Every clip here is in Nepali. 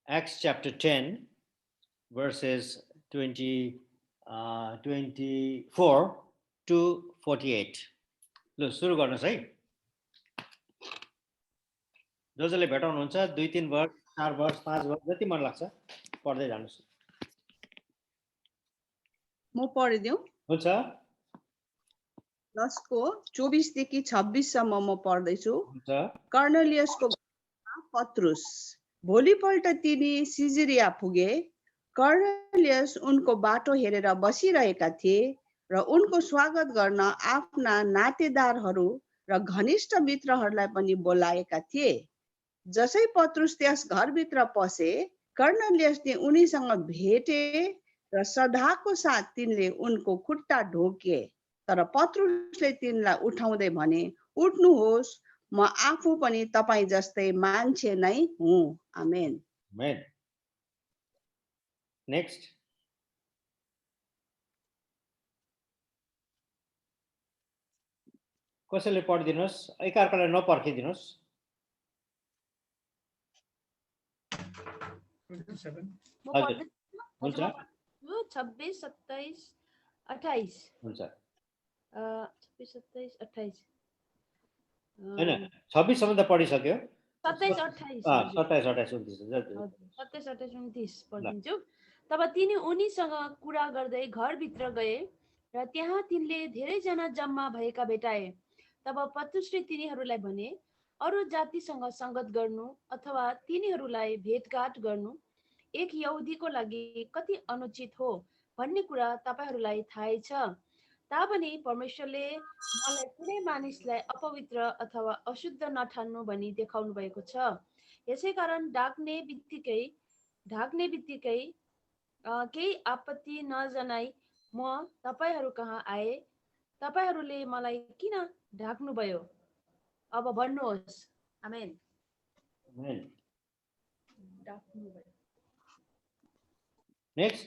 Acts chapter 10, verses 24 to 48. ल सुरु गर्नुहोस् है। जसले भेटाउनुहुन्छ 2-3 वर्ष 4 वर्ष 5 वर्ष जति मन लाग्छ पढ्दै जानुहोस्। म पढिदिउँ। हुन्छ। 10 को 24 देखि 26 सम्म म पढ्दैछु। हुन्छ। कर्नेलियसको पत्रुस। भोलिपल्ट तिनी सिजरिया पुगे। कर्नेलियस उनको बाटो हेरेर बसिरहेका थिए र उनको स्वागत गर्न आफ्ना नातेदारहरू र घनिष्ठ मित्रहरूलाई पनि बोलाएका थिए। जसै पत्रुस त्यस घरभित्र पसे, कर्नेलियसले उनीसँग भेटे र श्रद्धाको साथ तिनले उनको खुट्टा ढोके। तर पत्रुसले तिनलाई उठाउँदै भने, उठ्नुहोस्, म आफू पनि तपाईं जस्तै मान्छे नै हुँ। आमेन। Amen. Next. कसैले पढिदिनुहोस्, एकअर्कालाई नपर्खिदिनुहोस्। 27 हजुर हुन्छ 26 27 28 हुन्छ 26 27 28 हैन 26 सम्म त पढिसक्यो। 27 28 27 28 29 27 28 29 पढिदिन्छु। तब तिनी उनीसँग कुरा गर्दै घरभित्र गए र त्यहाँ तिनले धेरैजना जम्मा भएका भेटाए। तब पत्रुसले तिनीहरूलाई भने, अरू जातिसँग संगत गर्नु अथवा तिनीहरूलाई भेटघाट गर्नु एक यहुदीको लागि कति अनुचित हो भन्ने कुरा तपाईहरूलाई थाहै छ। तापनि परमेश्वरले मलाई कुनै मानिसलाई अपवित्र अथवा अशुद्ध नठान्नु भनी देखाउनु भएको छ। यसै कारण ढाक्ने बित्तिकै केही आपत्ति नजनाई म तपाईहरू कहाँ आए। तपाईहरूले मलाई किन ढाक्नुभयो? अब भन्नुहोस्। आमेन। Amen. ढाक्नुभयो। Next.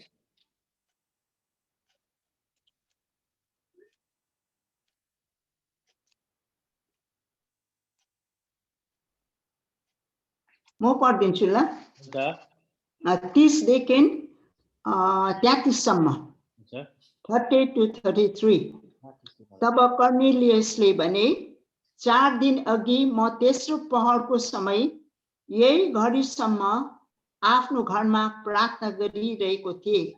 म पढ्दिन्छु ल। हुन्छ 30 देखि 33 सम्म। हुन्छ 30 to 33। तब कर्नेलियसले भने, 4 दिन अघि म तेस्रो पहरको समय यही घडीसम्म आफ्नो घरमा प्रार्थना गरिरहेको थिएँ।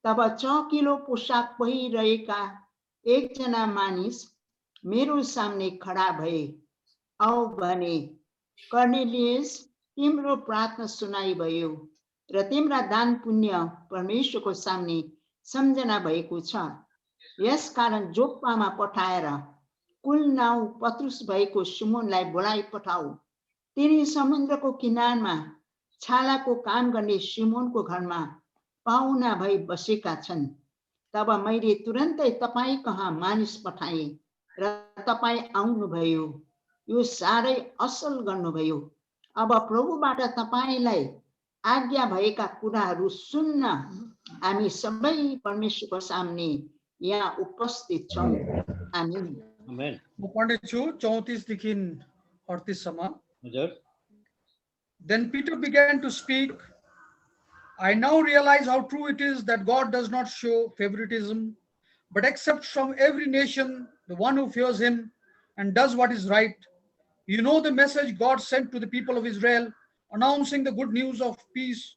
तब चौकिलो पोसाक पहिरेका एकजना मानिस मेरो सामने खडा भए औ भने, कर्नेलियस, तिम्रो प्रार्थना सुनाइ भयो र तिम्रा दान पुण्य परमेश्वरको सामने सम्झना भएको छ। यस कारण जोप्पामा पठाएर कुल नाउँ पत्रुस भएको सिमोनलाई बोलाइ पठाऊ। तिनी समुद्रको किनारमा छालाको काम गर्ने सिमोनको घरमा पाहुना भई बसेका छन्। तब मैले तुरन्तै तपाईँ कहाँ मानिस पठाएँ र तपाईँ आउनुभयो। यो साह्रै असल गर्नुभयो। अब प्रभुबाट तपाईलाई आज्ञा भएका कुराहरू सुन्न हामी सबै परमेश्वरको सामने यहाँ उपस्थित छौँ। आमेन। Amen. म पढ्दैछु 34 देखि 38 सम्म। हजुर Then Peter began to speak. I now realize how true it is that God does not show favoritism, but accepts from every nation the one who fears him and does what is right. You know the message God sent to the people of Israel, announcing the good news of peace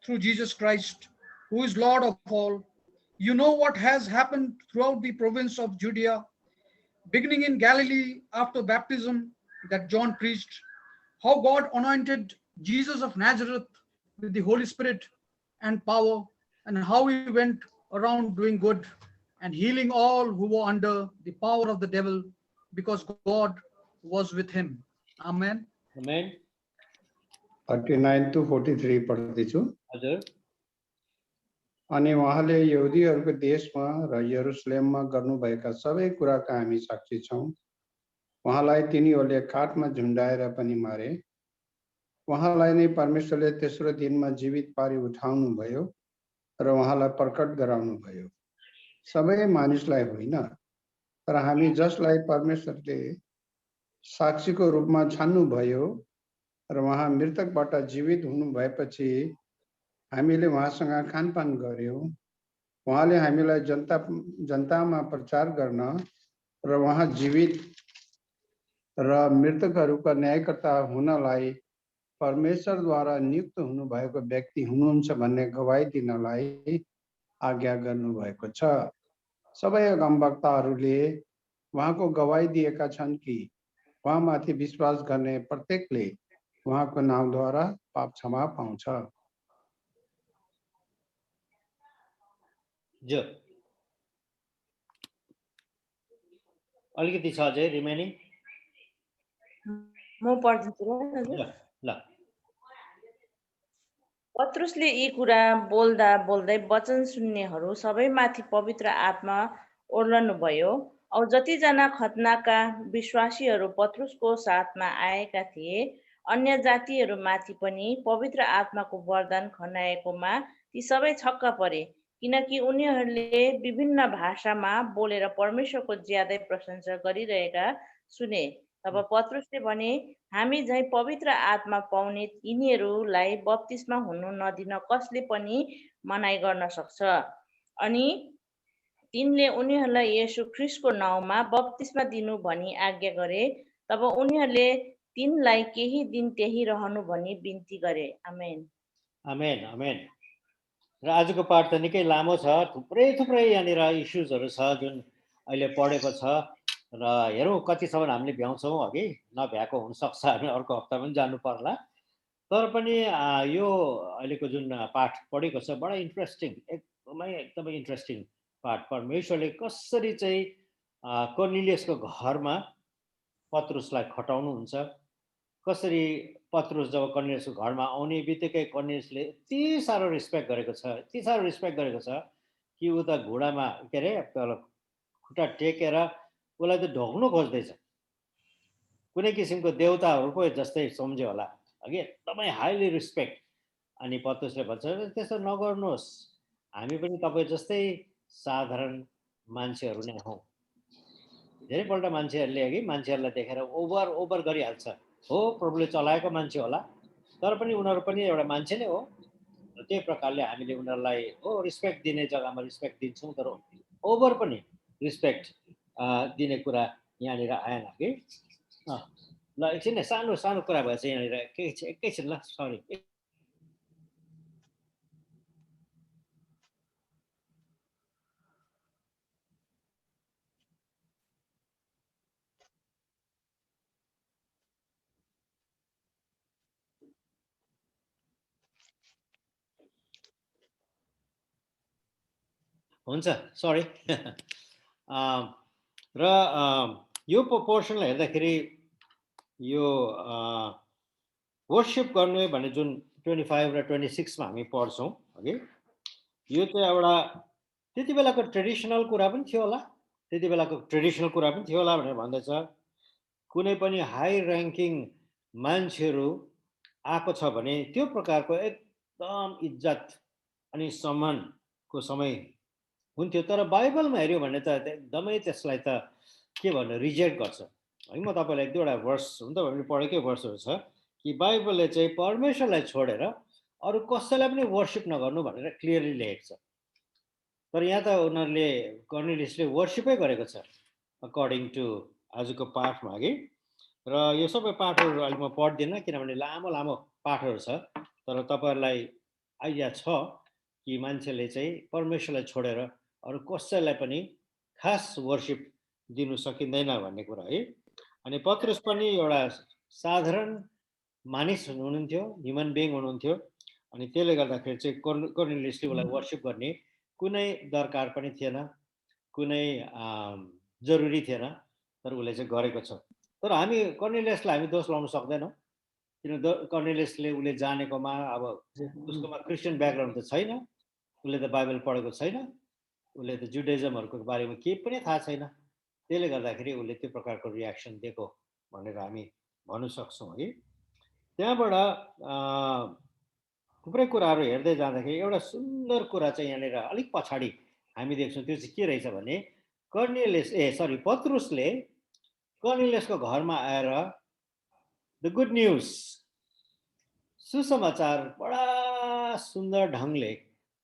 through Jesus Christ, who is Lord of all. You know what has happened throughout the province of Judea, beginning in Galilee after baptism that John preached, how God anointed Jesus of Nazareth with the Holy Spirit and power, and how he went around doing good and healing all who were under the power of the devil, because God was with him. Amen. Amen. 39 to 43 पढ्दैछु। हजुर अनि उहाँले यहुदीहरूको देशमा र यरुशलेममा गर्नुभएका सबै कुराका हामी साक्षी छौँ। उहाँलाई तिनीहरूले काठमा झुन्डाएर पनि मारे। उहाँलाई नै परमेश्वरले तेस्रो दिनमा जीवित पारी उठाउनु भयो र उहाँलाई प्रकट गराउनु भयो। सबै मानिसलाई होइन, तर हामी जसलाई परमेश्वरले साक्षीको रूपमा छान्नु भयो र उहाँ मृतकबाट जीवित हुनु भएपछि हामीले उहाँसँग खानपान गर्यौं। उहाँले हामीलाई जनतामा प्रचार गर्न र उहाँ जीवित र मृतकहरूका न्यायकर्ता हुनलाई परमेश्वरद्वारा नियुक्त हुनुभएको व्यक्ति हुनुहुन्छ भन्ने गवाही दिनलाई आज्ञा गर्नुभएको छ। सबै अगमवक्ताहरूले उहाँको गवाही दिएका छन् कि उहाँमाथि विश्वास गर्ने प्रत्येकले उहाँको नामद्वारा पाप क्षमा पाउँछ। जो अलिकति छ अझै रिमेनिङ। म पढ्दिन्छु ल हजुर। ल पत्रुसले यी कुरा बोल्दा बोल्दै वचन सुन्नेहरू सबैमाथि पवित्र आत्मा ओर्लनु भयो। औ जतिजना खतनाका विश्वासीहरू पत्रुसको साथमा आएका थिए, अन्य जातिहरूमाथि पनि पवित्र आत्माको वरदान खनाएकोमा ती सबै छक्क परे, किनकि उनीहरूले विभिन्न भाषामा बोलेर परमेश्वरको ज्यादै प्रशंसा गरिरहेका सुने। तब पत्रुसले भने, हामी झैं पवित्र आत्मा पाउने यिनीहरूलाई बप्तिस्मा हुनु नदिन कसले पनि मनाइ गर्न सक्छ? अनि तिनले उनीहरूलाई येशू ख्रीष्टको नाउँमा बप्तिस्मा दिनु भनी आज्ञा गरे। तब उनीहरूले तिनलाई केही दिन त्यही रहनु भनी बिन्ती गरे। आमेन। आमेन आमेन। र आजको पाठ त निकै लामो छ, थुप्रै यहाँनिर इस्युजहरू छ जुन अहिले पढेको छ। र हेरौँ कतिसम्म हामीले भ्याउँछौँ, अघि नभ्याएको हुनसक्छ, हामी अर्को हप्ता पनि जानु पर्ला। तर पनि यो अहिलेको जुन पाठ पढेको छ बडा इन्ट्रेस्टिङ, एकदमै इन्ट्रेस्टिङ पाठ। परमेश्वरले कसरी चाहिँ कर्नेलियसको घरमा पत्रुसलाई खटाउनुहुन्छ, कसरी पत्रुस जब कर्नेलियसको घरमा आउने बित्तिकै कर्नेलियसले यति साह्रो रिस्पेक्ट गरेको छ, यति साह्रो रिस्पेक्ट गरेको छ कि ऊ त घुँडामा के अरे खुट्टा टेकेर उसलाई त ढोग्नु खोज्दैछ। कुनै किसिमको देवताहरू पो जस्तै सम्झ्यो होला, अघि एकदमै हाइली रिस्पेक्ट। अनि पत्रुसले भन्छ त्यसो नगर्नुहोस्, हामी पनि तपाईँ जस्तै साधारण मान्छेहरू नै हौँ। धेरैपल्ट मान्छेहरूले अघि मान्छेहरूलाई देखेर ओभर गरिहाल्छ। हो, प्रभुले चलाएको मान्छे होला, तर पनि उनीहरू पनि एउटा मान्छे नै हो। त्यही प्रकारले हामीले उनीहरूलाई रिस्पेक्ट दिने जग्गामा रिस्पेक्ट दिन्छौँ, तर ओभर पनि रिस्पेक्ट दिने कुरा यहाँनिर आएन कि। ल एकछिन सानो सानो कुरा भएछ यहाँनिर, एकैछिन ल, सरी। हुन्छ, सरी। र यो पोर्सनलाई हेर्दाखेरि यो वर्शिप गर्ने भन्ने जुन 25 र 26 मा हामी पढ्छौँ अघि, यो चाहिँ एउटा त्यति बेलाको ट्रेडिसनल कुरा पनि थियो होला, त्यति बेलाको ट्रेडिसनल कुरा पनि थियो होला भनेर भन्दैछ। कुनै पनि हाई र्याङ्किङ मान्छेहरू आएको छ भने त्यो प्रकारको एकदम इज्जत अनि सम्मानको समय हुन्थ्यो। तर बाइबलमा हेऱ्यो भने त एकदमै त्यसलाई त के भन्नु, रिजेक्ट गर्छ है। म तपाईँलाई एक दुईवटा वर्स, हुन त हामीले पढेकै वर्सहरू छ कि बाइबलले चाहिँ परमेश्वरलाई छोडेर अरू कसैलाई पनि वर्शिप नगर्नु भनेर क्लियरली लेखेको छ। तर यहाँ त उनीहरूले कर्नेलियसले वर्शिपै गरेको छ अकर्डिङ टु आजको पाठमा कि। र यो सबै पाठहरू अहिले म पढ्दिनँ किनभने लामो लामो पाठहरू छ। तर तपाईँहरूलाई आइडिया छ कि मान्छेले चाहिँ परमेश्वरलाई छोडेर अरू कसैलाई पनि खास वर्शिप दिनु सकिँदैन भन्ने कुरा है। अनि पत्रुस पनि एउटा साधारण मानिस हुनुहुन्थ्यो, ह्युमन बिइङ हुनुहुन्थ्यो। अनि त्यसले गर्दाखेरि चाहिँ कर्नेलियसले उसलाई वर्शिप गर्ने कुनै दरकार पनि थिएन, कुनै जरुरी थिएन, तर उसले चाहिँ गरेको छ। तर हामी कर्नेलियसलाई हामी दोष लाउन सक्दैनौँ, किन कर्नेलियसले उसले जानेकोमा अब उसकोमा क्रिस्चियन ब्याकग्राउन्ड त छैन, उसले त बाइबल पढेको छैन, उसले त जुडाइजमहरूको बारेमा केही पनि थाहा छैन। त्यसले गर्दाखेरि उसले त्यो प्रकारको रियाक्सन दिएको भनेर हामी भन्न सक्छौँ है। त्यहाँबाट थुप्रै कुराहरू हेर्दै जाँदाखेरि एउटा सुन्दर कुरा चाहिँ यहाँनिर अलिक पछाडि हामी देख्छौँ। त्यो चाहिँ के रहेछ भने पत्रुसले कर्नेलियसको घरमा आएर द गुड न्युज सुसमाचार बडा सुन्दर ढङ्गले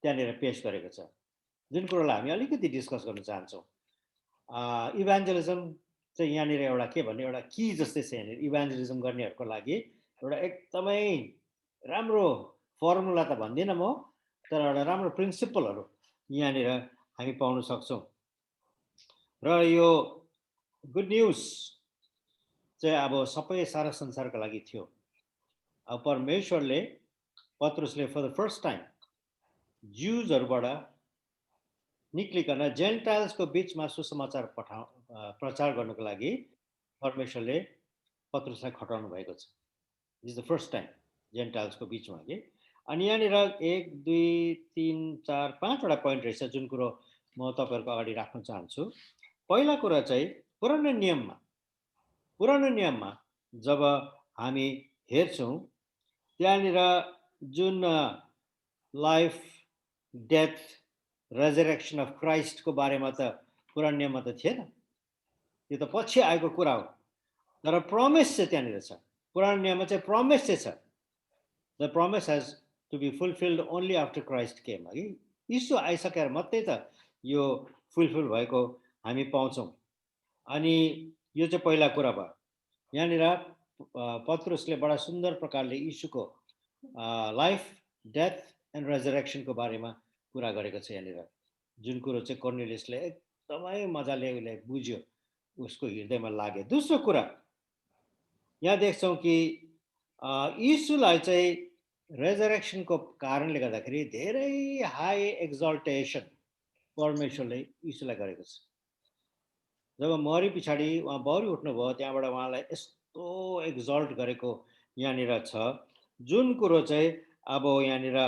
त्यहाँनिर पेश गरेको छ, जुन कुरोलाई हामी अलिकति डिस्कस गर्न चाहन्छौँ। इभान्जलिजम चाहिँ यहाँनिर एउटा के भन्ने एउटा की जस्तै छ यहाँनिर। इभान्जलिजम गर्नेहरूको लागि एउटा एकदमै राम्रो फर्मुला त भन्दिनँ म, तर एउटा राम्रो प्रिन्सिपलहरू यहाँनिर हामी पाउन सक्छौँ। र यो गुड न्युज चाहिँ अब सबै सारा संसारका लागि थियो। अब परमेश्वरले पत्रुसले फर द फर्स्ट टाइम ज्युजहरूबाट निक्लिकन जेन्टाइल्सको बिचमा सुसमाचार प्रचार गर्नुको लागि परमेश्वरले पत्रुसलाई खटाउनु भएको छ। दिस द फर्स्ट टाइम जेन्टाइल्सको बिचमा कि। अनि यहाँनिर 1 2 3 4 5 वटा पोइन्ट रहेछ जुन कुरो म तपाईँहरूको अगाडि राख्न चाहन्छु। पहिला कुरा चाहिँ पुरानो नियममा जब हामी हेर्छौँ त्यहाँनिर जुन लाइफ डेथ रेजरेक्सन अफ क्राइस्टको बारेमा त पुरानो नियममा त थिएन, त्यो त पछि आएको कुरा हो। तर प्रमिस चाहिँ त्यहाँनिर छ। पुरानो नियममा चाहिँ प्रमिस चाहिँ छ। The promise has to be fulfilled only after Christ came, कि यीशु आइसकेर मात्रै त यो फुलफिल भएको हामी पाउँछौँ। अनि यो चाहिँ पहिला कुरा भयो। यहाँनिर पत्रुसले बडा सुन्दर प्रकारले यीशुको लाइफ डेथ एन्ड रेजरेक्सनको बारेमा कुरा गरेको छ यहाँनिर, जुन कुरो चाहिँ कर्नेलियसले एकदमै मजाले उसले बुझ्यो, उसको हृदयमा लाग्यो। दोस्रो कुरा यहाँ देख्छौँ कि यीशुलाई चाहिँ रेजरेक्सनको कारणले गर्दाखेरि धेरै हाई एक्जल्टेसन परमेश्वरले यीशुलाई गरेको छ। जब मरि पछाडि उहाँ बौरी उठ्नुभयो त्यहाँबाट उहाँलाई यस्तो एक्जल्ट गरेको यहाँनिर छ, जुन कुरो चाहिँ अब यहाँनिर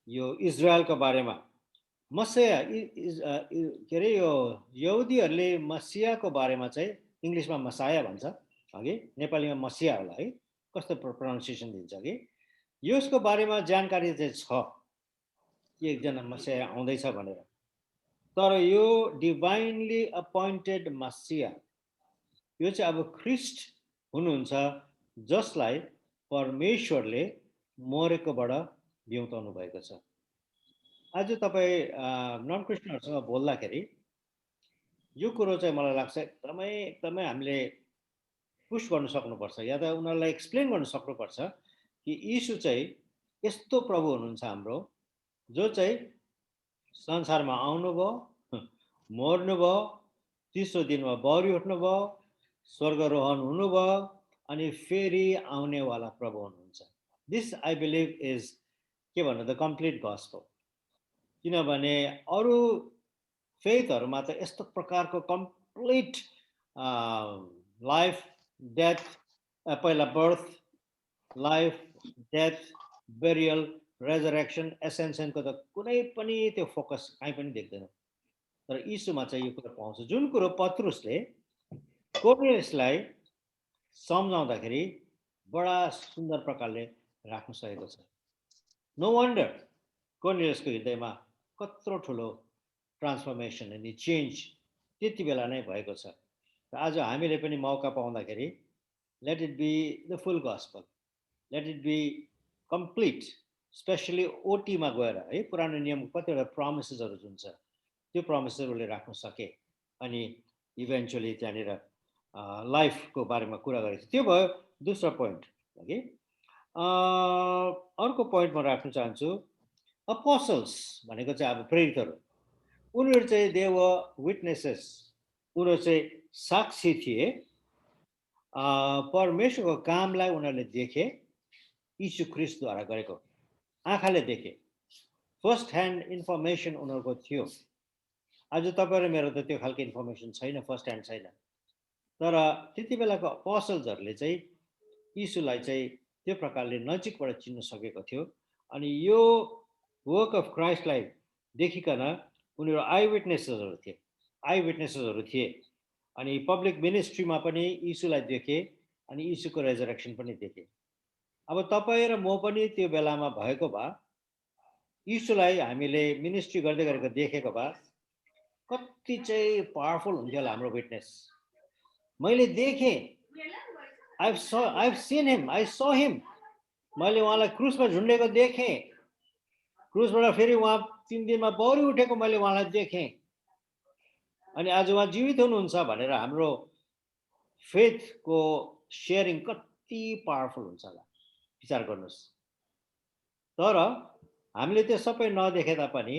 यो इजरायलको बारेमा मसिया के अरे यो यहुदीहरूले मसियाको बारेमा चाहिँ इङ्ग्लिसमा मसाया भन्छ, हगि नेपालीमा मसिया होला है, कस्तो प्रोनाउन्सिएसन दिन्छ कि। यसको बारेमा जानकारी चाहिँ छ कि एकजना मसिया आउँदैछ भनेर। तर यो डिभाइनली अपोइन्टेड मसिया यो चाहिँ अब ख्रिस्ट हुनुहुन्छ, जसलाई परमेश्वरले मरेकोबाट बिउताउनु भएको छ। आज तपाईँ नन क्रिस्चियनहरूसँग बोल्दाखेरि यो कुरो चाहिँ मलाई लाग्छ एकदमै हामीले पुश गर्न सक्नुपर्छ, या त उनीहरूलाई एक्सप्लेन गर्न सक्नुपर्छ कि यीशु चाहिँ यस्तो प्रभु हुनुहुन्छ हाम्रो, जो चाहिँ संसारमा आउनुभयो, मर्नुभयो, तीसरो दिनमा बौरी उठ्नुभयो, स्वर्गरोहण हुनुभयो, अनि फेरि आउनेवाला प्रभु हुनुहुन्छ। दिस आई बिलिभ इज के भन्नु द कम्प्लिट गस्पल। किनभने अरू फेथहरूमा त यस्तो प्रकारको कम्प्लिट लाइफ डेथ, पहिला birth, life death, burial, resurrection, एसेन्सनको त कुनै पनि त्यो फोकस कहीँ पनि देख्दैन। तर यीशुमा चाहिँ यो कुरो पाउँछ, जुन कुरो पत्रुसले कोर्नेलियसलाई सम्झाउँदाखेरि बडा सुन्दर प्रकारले राख्न सकेको छ। नो वन्डर कोर्नेलियसको हृदयमा कत्रो ठुलो ट्रान्सफर्मेसन अनि चेन्ज त्यति बेला नै भएको छ। र आज हामीले पनि मौका पाउँदाखेरि let it be the full gospel, let it be complete, especially ओटीमा गएर है पुरानो नियमको कतिवटा प्रमिसेसहरू जुन छ त्यो प्रमिसेसहरूले राख्न सके अनि इभेन्चुअली त्यहाँनिर लाइफको बारेमा कुरा गरेको छ। त्यो भयो दोस्रो पोइन्ट। ओके, अर्को पोइन्ट म राख्न चाहन्छु, अपोसल्स भनेको चाहिँ अब प्रेरितहरू, उनीहरू चाहिँ दे वर विटनेसेस, उनीहरू चाहिँ साक्षी थिए, परमेश्वरको कामलाई उनीहरूले देखे, यीशु ख्रिस्टद्वारा गरेको आँखाले देखे, फर्स्ट ह्यान्ड इन्फर्मेसन उनीहरूको थियो। आज तपाईँ र मेरो त त्यो खालको इन्फर्मेसन छैन, फर्स्ट ह्यान्ड छैन। तर त्यति बेलाको अपोसल्सहरूले चाहिँ यीशुलाई चाहिँ त्यो प्रकारले नजिकबाट चिन्न सकेको थियो। अनि यो वर्क अफ क्राइस्टलाई देखिकन उनीहरू आई विटनेसेसहरू थिए। अनि पब्लिक मिनिस्ट्रीमा पनि यीशुलाई देखे अनि यीशुको रेजरेक्सन पनि देखे। अब तपाईँ र म पनि त्यो बेलामा भएको भए, यीशुलाई हामीले मिनिस्ट्री गर्दै गरेको देखेको भए कति चाहिँ पावरफुल हुन्थ्यो होला हाम्रो विटनेस। मैले देखेँ I've seen him. I saw him. मैले उहाँलाई क्रुसमा झुन्डेको देखेँ। क्रुसबाट फेरि उहाँ 3 दिनमा पौडी उठेको मैले उहाँलाई देखेँ। अनि आज उहाँ जीवित हुनुहुन्छ भनेर हाम्रो फेथको शेयरिङ कति पावरफुल हुन्छ होला विचार गर्नुहोस्। तर हामीले त्यो सबै नदेखे तापनि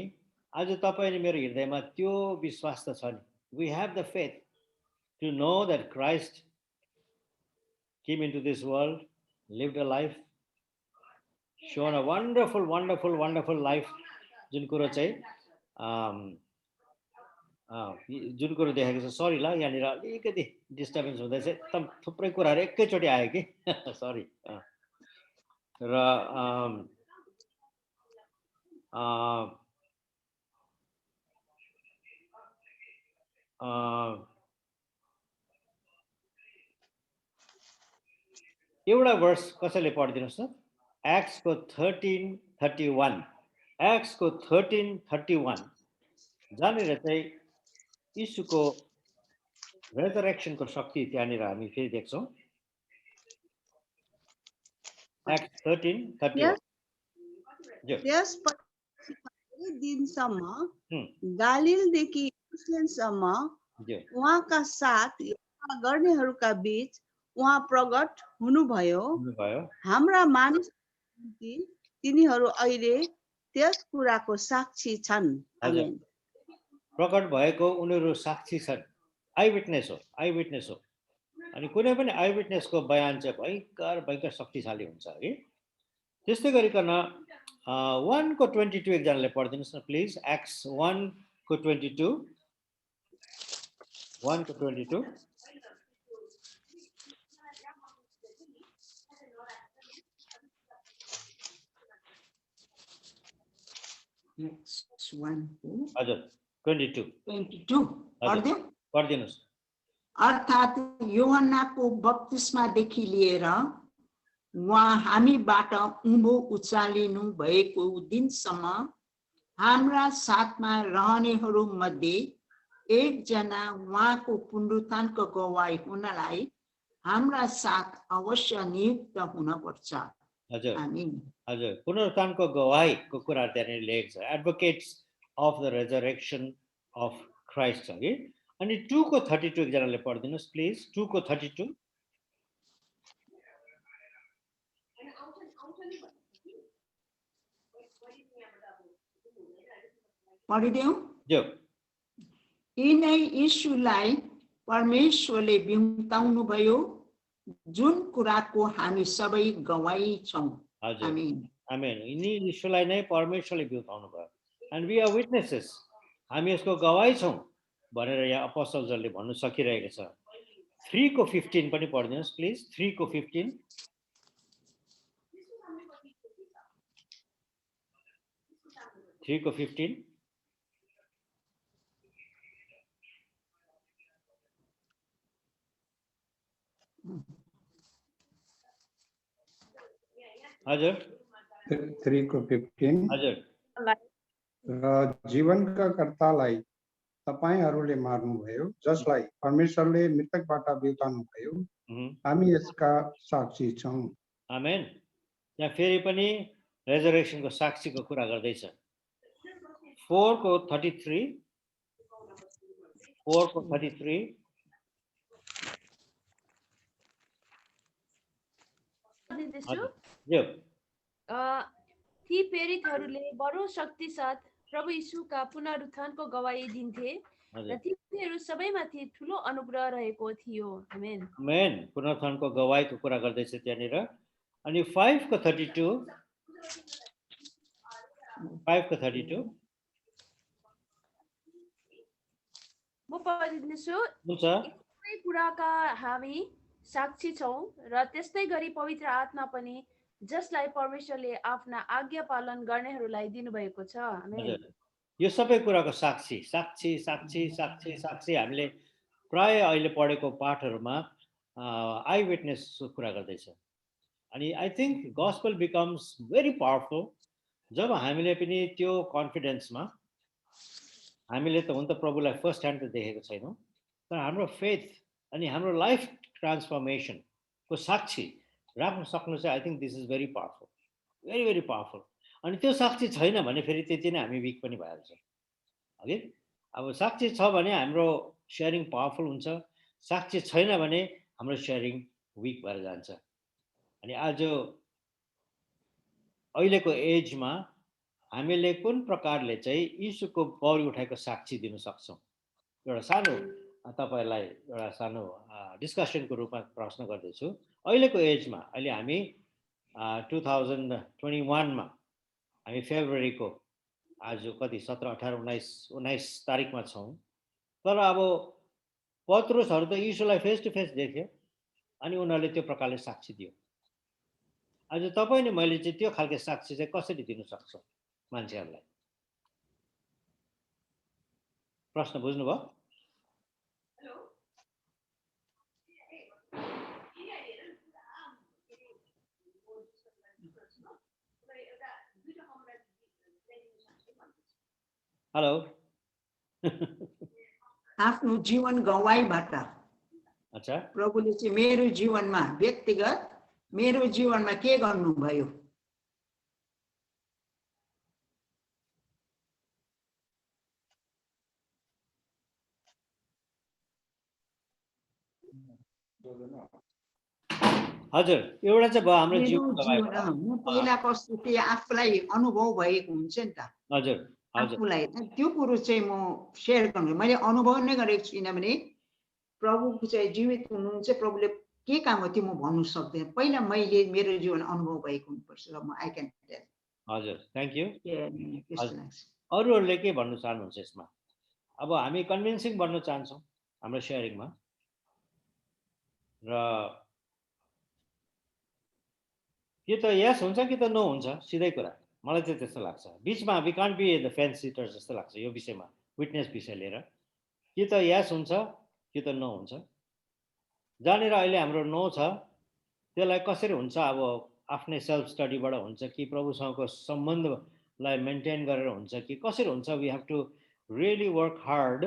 आज तपाईँ अनि मेरो हृदयमा त्यो विश्वास त छ नि। We have the faith to know that Christ came into this world, lived a life, shown a wonderful, wonderful, wonderful life. जुन कुरो चाहिँ जुन कुरो देखेको छ, सरी ल यहाँनिर अलिकति डिस्टर्बेन्स हुँदैछ, एकदम थुप्रै कुराहरू एकैचोटि आयो कि सरी। र एउटा वर्स कसैले पढिदिनुहोस् न, एक्ट्सको 13:31, एक्ट्सको 13:31 जहाँनिर चाहिँ यीशुको रेजरेक्सनको शक्ति त्यहाँनिर हामी फेरि देख्छौँ। एक्ट्स 13:31 त्यसपछि कति दिनसम्म गालिलदेखि यरुशलेमसम्म उहाँका साथ यात्रा गर्नेहरूका बीच उहाँ प्रकट हुनुभयो। हाम्रा मानिस तिनीहरू अहिले त्यस कुराको साक्षी छन्। आमेन। प्रकट भएको उनीहरू साक्षी छन्। आई विटनेस हो, आई विटनेस हो। अनि कुनै पनि आई विटनेसको बयान चाहिँ भयङ्कर भयङ्कर शक्तिशाली हुन्छ है। त्यस्तै गरिकन 1 को 22 एकजनाले पढिदिनुहोस् न प्लिज। एक्ट्स 1 को 22, 1 को 22। Acts 1 को हजुर 22 पढिदिनुहोस्। अर्थात् यूहन्नाको बप्तिस्मादेखि लिएर उहाँ हामीबाट उँभो उचालिनु भएको दिनसम्म हाम्रा साथमा रहनेहरू मध्ये एकजना उहाँको पुनरुत्थानको गवाही हुनलाई हाम्रा साथ अवश्य नियुक्त हुनुपर्छ। हजुर आमीन। हजुर, पुनरुत्थानको गवाहीको कुरा त्यहाँनिर लेखेको छ, advocates of the resurrection of Christ छ कि। अनि 2 को 32 एकजनाले पढिदिनुहोस् प्लिज। 2 को 32 पढिदेऊ। जो यिनै यीशुलाई परमेश्वरले बिउताउनु भयो, जुन कुराको हामी सबै गवाही छौँ। हजुर आमीन। आमेन। यिनी यीशुलाई नै परमेश्वरले बिउताउनु भयो। एन्ड वी आर विटनेसेस, हामी यसको गवाही छौँ भनेर यहाँ अपोस्टलजहरूले भन्नु सकिरहेको छ। 3 को 15 पनि पढिदिनुहोस् प्लिज। 3 को 15 3 को 15 हजुर 3 को 15। हजुर र जीवनका कर्तालाई तपाईहरूले मार्नुभयो, जसलाई परमेश्वरले मृतकबाट बिउताउनु भयो, हामी यसका साक्षी छौँ। आमेन। यहाँ फेरि पनि रेजरेक्सनको साक्षीको कुरा गर्दैछ। 4 को 33 4 को 33 दिन्छु। ती प्रेरितहरूले बडो शक्ति साथ प्रभु यीशुका पुनरुत्थानको गवाही दिन्थे र तिनीहरू सबैमाथि ठुलो अनुग्रह रहेको थियो। आमेन। आमेन। पुनरुत्थानको गवाहीको कुरा गर्दैछ त्यहाँनिर। अनि 5 को 32 5 को 32 म पढिदिन्छु। हुन्छ। सबै कुराका हामी साक्षी छौँ र त्यस्तै गरी पवित्र आत्मा पनि जसलाई परमेश्वरले आफ्ना आज्ञा पालन गर्नेहरूलाई दिनुभएको छ। आमेन। यो सबै कुराको साक्षी साक्षी साक्षी साक्षी साक्षी हामीले प्राय अहिले पढेको पाठहरूमा आई विटनेसको कुरा गर्दैछ। अनि I think gospel becomes very powerful जब हामीले पनि त्यो कन्फिडेन्समा, हामीले त हुन त प्रभुलाई फर्स्ट ह्यान्ड त देखेको छैनौँ, तर हाम्रो फेथ अनि हाम्रो लाइफ ट्रान्सफर्मेसन को साक्षी राख्न सक्नु चाहिँ I think this is very powerful, very very powerful. अनि त्यो साक्षी छैन भने फेरि त्यति नै हामी विक पनि भइहाल्छ, हगि। अब साक्षी छ भने हाम्रो सेयरिङ पावरफुल हुन्छ, साक्षी छैन भने हाम्रो सेयरिङ विक भएर जान्छ। अनि आज अहिलेको एजमा हामीले कुन प्रकारले चाहिँ यीशुको बलि उठाएको साक्षी दिन सक्छौँ, एउटा सानो तपाईलाई एउटा सानो डिस्कसनको रूपमा प्रश्न गर्दैछु। अहिलेको एजमा अहिले हामी 2021 मा हामी फेब्रुअरीको आज कति 17, 18, 19 तारिकमा छौँ। तर अब पत्रुसहरू त यीशुलाई फेस टु फेस देख्यो अनि उनीहरूले त्यो प्रकारले साक्षी दियो। आज तपाईँ नि मैले चाहिँ त्यो खालको साक्षी चाहिँ कसरी दिन सक्छौँ मान्छेहरूलाई? प्रश्न बुझ्नुभयो? हेलो आफ्नो जीवन गवाईबाट अच्छा प्रभुले चाहिँ मेरो जीवनमा व्यक्तिगत मेरो जीवनमा के गर्नुभयो? हजुर एउटा चाहिँ भयो हाम्रो मेरो जीवन जीवन म पहिला कस्तो थिएँ आफूलाई अनुभव भएको हुन्छ नि त। हजुर हजुर आफूलाई त्यो कुरो चाहिँ म सेयर गर्नु मैले अनुभव नै गरेको छु, किनभने प्रभुको चाहिँ जीवित हुनुहुन्छ, प्रभुले के काम हो त्यो म भन्नु सक्दैन। पहिला मैले मेरो जीवन अनुभव भएको हुनुपर्छ र म आई क्यान टेल। हजुर थ्याङ्क यू। त्यस्तो लाग्छ। अरूहरूले के भन्नु चाहनुहुन्छ यसमा? अब हामी कन्भिन्सिङ बन्न चाहन्छौँ हाम्रो सेयरिङमा र कि त यस हुन्छ कि त नो हुन्छ, सिधै कुरा मलाई चाहिँ त्यस्तो लाग्छ। बिचमा वी कान्ट बी द फेन्स सिटर जस्तो लाग्छ यो विषयमा, विटनेस विषय लिएर। कि त यस हुन्छ कि त नो हुन्छ। जहाँनिर अहिले हाम्रो नो छ त्यसलाई कसरी हुन्छ अब आफ्नै सेल्फ स्टडीबाट हुन्छ कि प्रभुसँगको सम्बन्धलाई मेन्टेन गरेर हुन्छ कि कसरी हुन्छ? We have to really work hard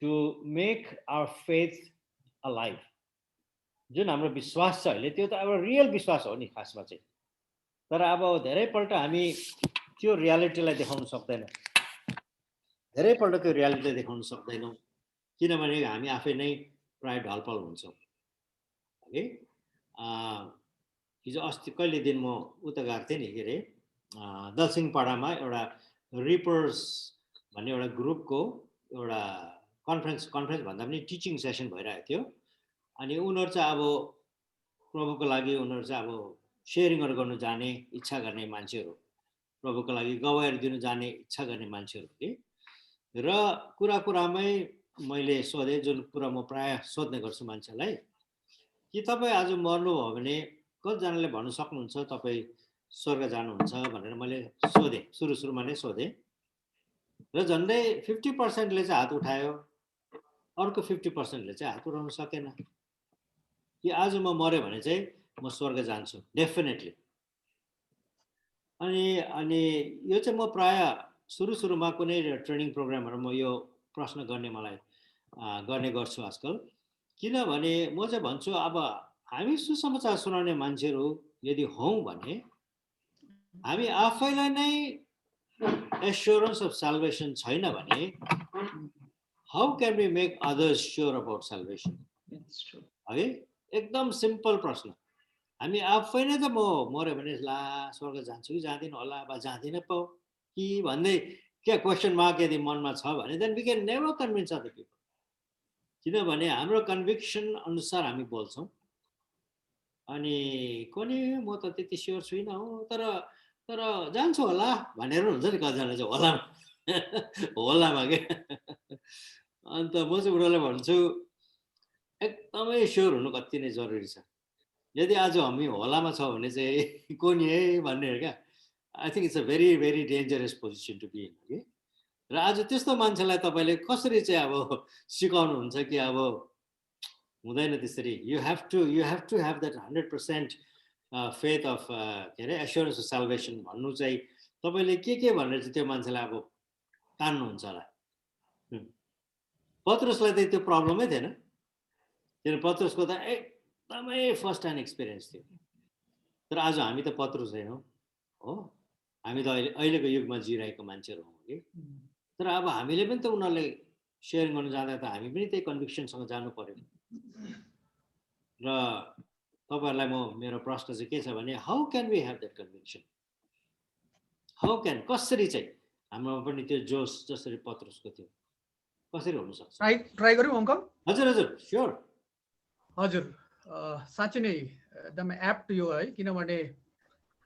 to make our faith alive. जुन हाम्रो विश्वास छ अहिले त्यो त अब रियल विश्वास हो नि खासमा चाहिँ। तर अब धेरैपल्ट हामी त्यो रियालिटीलाई देखाउन सक्दैनौँ, धेरैपल्ट त्यो रियालिटी देखाउन सक्दैनौँ, किनभने हामी आफै नै प्राय ढलपल हुन्छौँ। है हिजो अस्ति कहिले दिन म उता गएको थिएँ नि, के अरे दलसिंहपाडामा एउटा रिपर्स भन्ने एउटा ग्रुपको एउटा कन्फरेन्स भन्दा पनि टिचिङ सेसन भइरहेको थियो। अनि उनीहरू चाहिँ अब प्रभुको लागि उनीहरू चाहिँ अब सेयरिङहरू गर्नु जाने इच्छा गर्ने मान्छेहरू, प्रभुको लागि गवाईहरू दिनु जाने इच्छा गर्ने मान्छेहरू के। र कुरामै मैले सोधेँ, जुन कुरा म प्राय सोध्ने गर्छु मान्छेलाई, कि तपाईँ आज मर्नुभयो भने कतिजनाले भन्नु सक्नुहुन्छ तपाईँ स्वर्ग जानुहुन्छ भनेर मैले सोधेँ, सुरुमा नै सोधेँ। र झन्डै 50%ले चाहिँ हात उठायो, अर्को 50%ले चाहिँ हात उठाउन सकेन। कि आज म मऱ्यो भने चाहिँ म स्वर्ग जान्छु डेफिनेटली। अनि यो चाहिँ म प्राय सुरुमा कुनै ट्रेनिङ प्रोग्रामहरू म यो प्रश्न गर्ने गर्छु आजकल। किनभने म चाहिँ भन्छु अब हामी सुसमाचार सुनाउने मान्छेहरू यदि हौँ भने हामी आफैलाई नै एस्योरेन्स अफ साल्भेसन छैन भने how can we make others sure about salvation? है एकदम सिम्पल प्रश्न। हामी आफै नै त म मऱ्यो भने ला स्वर्ग जान्छु कि जाँदिनँ होला वा जाँदिनँ पो कि भन्दै क्या क्वेसन मार्क यदि मनमा छ भने then we can never convince other people. किनभने हाम्रो कन्भिक्सन अनुसार हामी बोल्छौँ। अनि कुनै म त त्यति स्योर छुइनँ हो तर जान्छु होला भनेर हुन्छ नि कतिजना चाहिँ होलामा के। अन्त म चाहिँ उनीहरूलाई भन्छु एकदमै स्योर हुनु कति नै जरुरी छ। यदि आज हामी होलामा छ भने चाहिँ कोनी है भन्ने हो क्या। I think it's a very very dangerous position to be in कि। र आज त्यस्तो मान्छेलाई तपाईँले कसरी चाहिँ अब सिकाउनुहुन्छ कि अब हुँदैन त्यसरी। You have to have that 100% faith of के अरे एस्योरेन्स अफ साल्भेसन भन्नु चाहिँ तपाईँले के भनेर चाहिँ त्यो मान्छेलाई अब तान्नुहुन्छ होला। पत्रुसलाई त त्यो प्रब्लमै थिएन, किन पत्रुसको त एकदमै फर्स्ट ह्यान्ड एक्सपिरियन्स थियो। तर आज हामी त पत्रुस छैनौँ हो, हामी त अहिलेको युगमा जिरहेको मान्छेहरू हौँ कि। तर अब हामीले पनि त उनीहरूले सेयर गर्नु जाँदा त हामी पनि त्यही कन्भिक्सनसँग जानु पर्यो। र तपाईँहरूलाई मेरो प्रश्न चाहिँ के छ भने, how can we have that conviction? How can, कसरी चाहिँ हाम्रोमा पनि त्यो जोस जसरी पत्रुसको थियो कसरी हुनसक्छ? ट्राई गरौँ अङ्कल? हजुर हजुर स्योर। हजुर, साँच्चै नै एकदम एप्ट यो है, किनभने